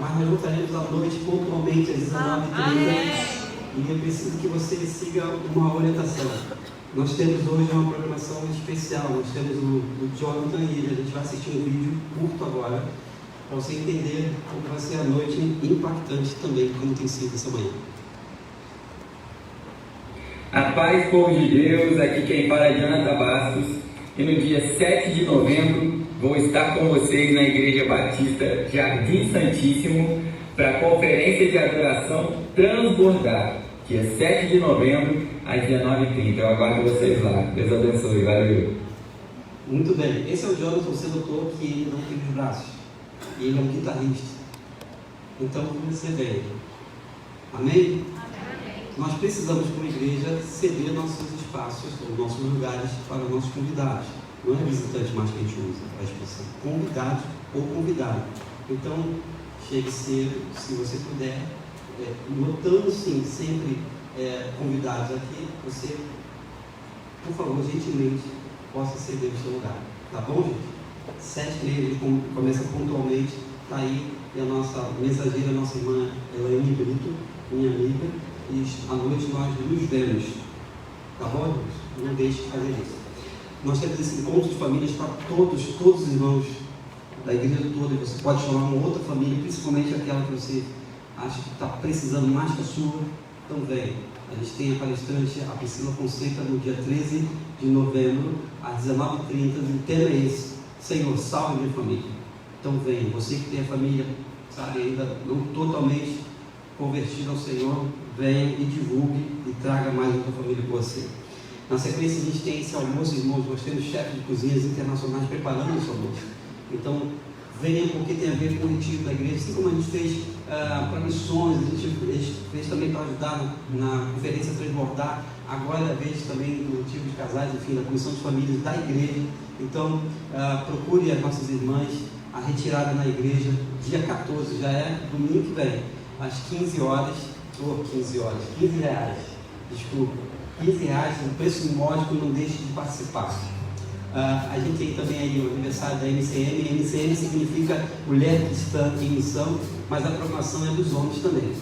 Mas nós voltaremos à noite pontualmente às 19h30. E eu preciso que você siga uma orientação. Nós temos hoje uma programação especial. Nós temos o Jonathan e a gente vai assistir um vídeo curto agora, para você entender como vai ser a noite impactante também, como tem sido essa manhã. A paz, povo de Deus, aqui quem fala é Jonathan Bastos. E no dia 7 de novembro vou estar com vocês na Igreja Batista Jardim Santíssimo para a Conferência de Adoração Transbordar, dia 7 de novembro às 19h30. Eu aguardo vocês lá. Deus abençoe. Valeu. Muito bem. Esse é o Jonathan, você notou que ele não tem os braços. E ele é um guitarrista. Então você vem. Amém? Nós precisamos, como igreja, ceder nossos espaços, ou nossos lugares para nossos convidados. Não é visitante mais que a gente usa a expressão. Convidado ou convidado. Então, chegue cedo, se você puder, notando sim, sempre convidados aqui, você, por favor, gentilmente, possa ceder o seu lugar. Tá bom, gente? 7h30, começa pontualmente, está aí, e a nossa mensageira, a nossa irmã Elaine Brito, minha amiga, e à noite nós nos vemos. Tá bom, gente? Não deixe de fazer isso. Nós temos esse encontro de famílias para todos os irmãos da igreja toda. Você pode chamar uma outra família, principalmente aquela que você acha que está precisando mais que a sua. Então vem. A gente tem a palestrante, a Priscila Fonseca, no dia 13 de novembro, às 19h30. O tema é esse: Senhor, salve minha família. Então vem. Você que tem a família, sabe, ainda não totalmente convertida ao Senhor, venha e divulgue e traga mais outra família com você. Na sequência, a gente tem esse almoço, irmãos. Nós temos chefes de cozinhas internacionais preparando esse almoço. Então, venham, porque tem a ver com o retiro da igreja. Assim como a gente fez para missões, a gente fez também para ajudar na conferência Transbordar. Agora é a vez também do retiro de casais, enfim, da comissão de famílias da igreja. Então, procure as nossas irmãs. A retirada na igreja, dia 14, já é domingo que vem, às 15 horas, ou 15 horas, 15 reais, desculpa, 15 reais, um preço módico, não deixe de participar. A gente tem também aí o aniversário da MCM. MCM significa Mulher Cristã em Missão, mas a programação é dos homens também.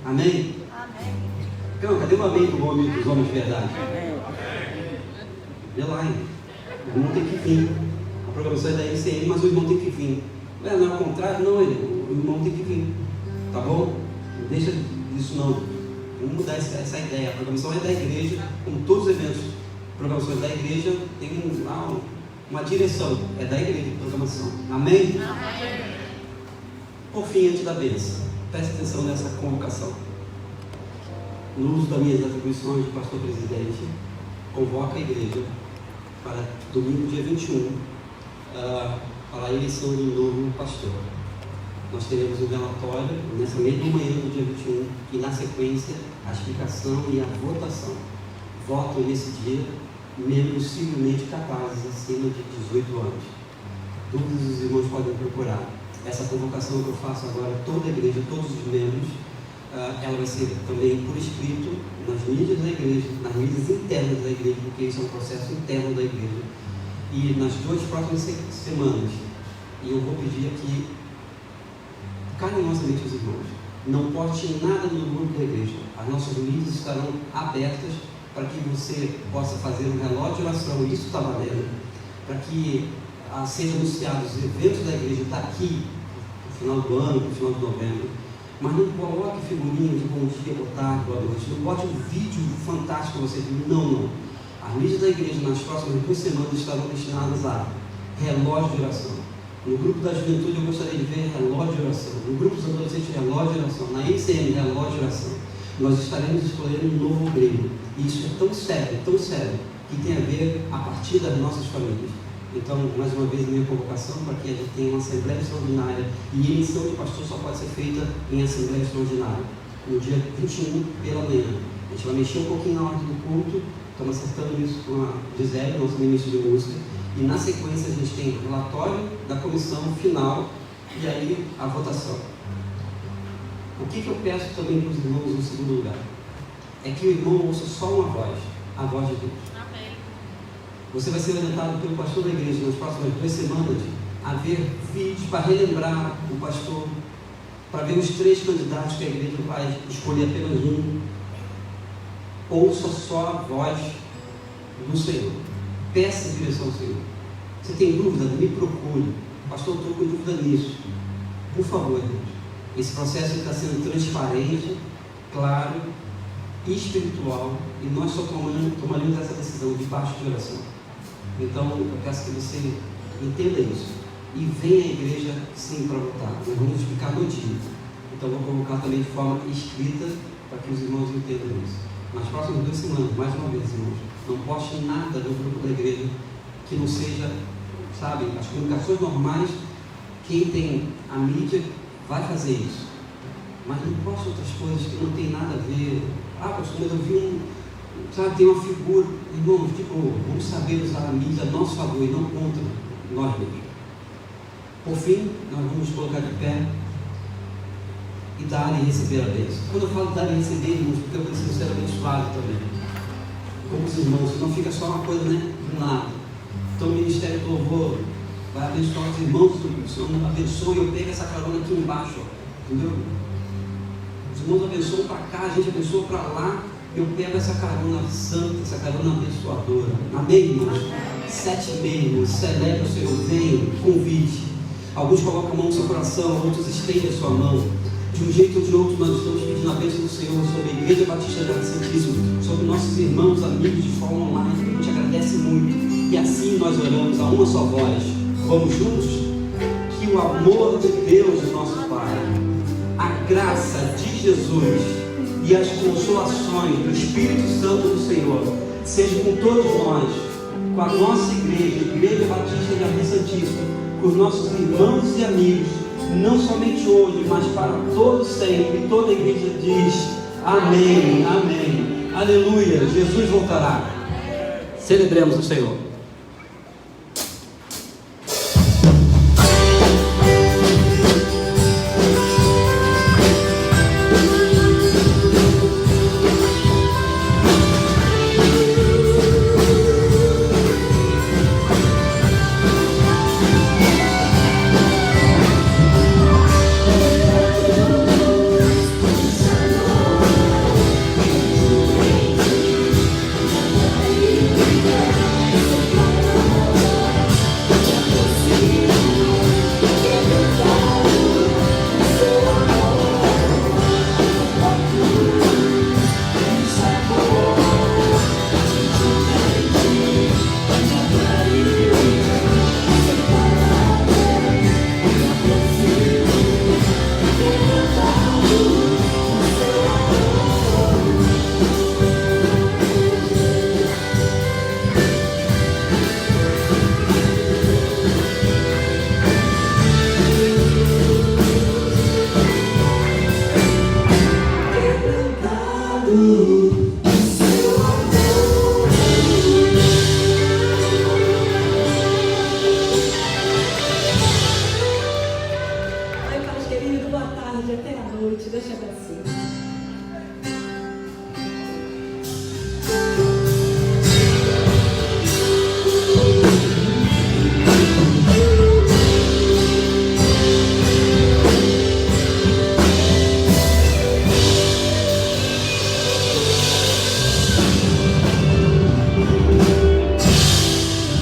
Amém? Amém. Então, cadê o amém do homem, dos homens de verdade? Vê lá, hein? O irmão tem que vir. A programação é da MCM, mas o irmão tem que vir. Não é ao contrário, não, o irmão tem que vir. Tá bom? Não deixa disso não. Vamos mudar essa ideia. A programação é da igreja, como todos os eventos. Programações da igreja tem uma direção. É da igreja a programação. Amém? Amém? Por fim, antes da bênção, preste atenção nessa convocação. No uso das minhas atribuições de pastor presidente, convoca a igreja para domingo, dia 21, para a eleição de um novo pastor. Nós teremos um relatório nessa mesma manhã do dia 21 e, na sequência, a explicação e a votação. Votam nesse dia membros civilmente capazes acima de 18 anos. Todos os irmãos podem procurar. Essa convocação que eu faço agora, toda a igreja, todos os membros, ela vai ser também por escrito nas mídias da igreja, nas mídias internas da igreja, porque isso é um processo interno da igreja. E nas 2 próximas semanas, e eu vou pedir aqui carinhosamente aos irmãos, não poste nada no grupo da igreja. As nossas mídias estarão abertas para que você possa fazer um relógio de oração, isso está valendo, para que sejam anunciados os eventos da igreja daqui, no final do ano, no final de novembro. Mas não coloque figurinha de bom dia, boa tarde, boa noite. Não bote um vídeo fantástico que você viu. Não. As mídias da igreja nas próximas 2 semanas estarão destinadas a relógio de oração. No grupo da juventude eu gostaria de ver relógio de oração. No grupo dos adolescentes, relógio de oração. Na ICM, relógio de oração. Nós estaremos escolhendo um novo obreiro. E isso é tão sério, que tem a ver a partir das nossas famílias. Então, mais uma vez, a minha convocação para que a gente tenha uma assembleia extraordinária. E a eleição de pastor só pode ser feita em assembleia extraordinária, no dia 21 pela manhã. A gente vai mexer um pouquinho na ordem do culto. Estamos acertando isso com a Gisele, nosso ministro de música. E na sequência a gente tem o relatório da comissão final e aí a votação. O que eu peço também para os irmãos no segundo lugar? É que o irmão ouça só uma voz. a voz de Deus. Amém. Você vai ser orientado pelo pastor da igreja nas próximas 2 semanas a ver vídeos para relembrar o pastor, para ver os 3 candidatos que a igreja vai escolher apenas um. Ouça só a voz do Senhor. Peça direção ao Senhor. Você tem dúvida? Me procure. Pastor, eu estou com dúvida nisso. Por favor, Deus. Esse processo está sendo transparente, claro, espiritual, e nós só tomaremos essa decisão debaixo de oração. Então, eu peço que você entenda isso. E venha à igreja, sim, para votar. Nós vamos explicar no dia. Então, vou colocar também de forma escrita, para que os irmãos entendam isso. Nas próximas 2 semanas, mais uma vez, irmãos, não poste nada no grupo da igreja que não seja, sabe, as comunicações normais. Quem tem a mídia vai fazer isso, mas não poste outras coisas que não tem nada a ver. Pastor, mas eu vi sabe, tem uma figura. Irmãos, vamos saber usar a mídia a nosso favor e não contra nós mesmos. Por fim, nós vamos colocar de pé e dar e receber a bênção. Quando eu falo dar e receber, irmãos, porque eu preciso ser abençoado também, como os irmãos, não fica só uma coisa, né, do nada. Então o Ministério do Louvor vai abençoar os irmãos do Senhor, abençoa e eu pego essa carona aqui embaixo, ó, entendeu? Os irmãos abençoam para cá, a gente abençoa para lá, eu pego essa carona santa, essa carona abençoadora. Amém, irmãos? 7 meses, celebre o Senhor, venha, convide. Alguns colocam a mão no seu coração, outros estendem a sua mão. De um jeito ou de outro, nós estamos pedindo a bênção do Senhor sobre a Igreja Batista Jardim Santíssimo, sobre nossos irmãos, amigos de forma online. A gente agradece muito. E assim nós oramos a uma só voz. Vamos juntos? Que o amor de Deus, nosso Pai, a graça de Jesus e as consolações do Espírito Santo do Senhor sejam com todos nós, com a nossa igreja, Igreja Batista Jardim Santíssimo, com os nossos irmãos e amigos, não somente hoje, mas para todos sempre. Toda a igreja diz amém, amém, aleluia. Jesus voltará. Celebremos o Senhor. Oi, Pai querido, boa tarde, até a noite. Deus te abençoe.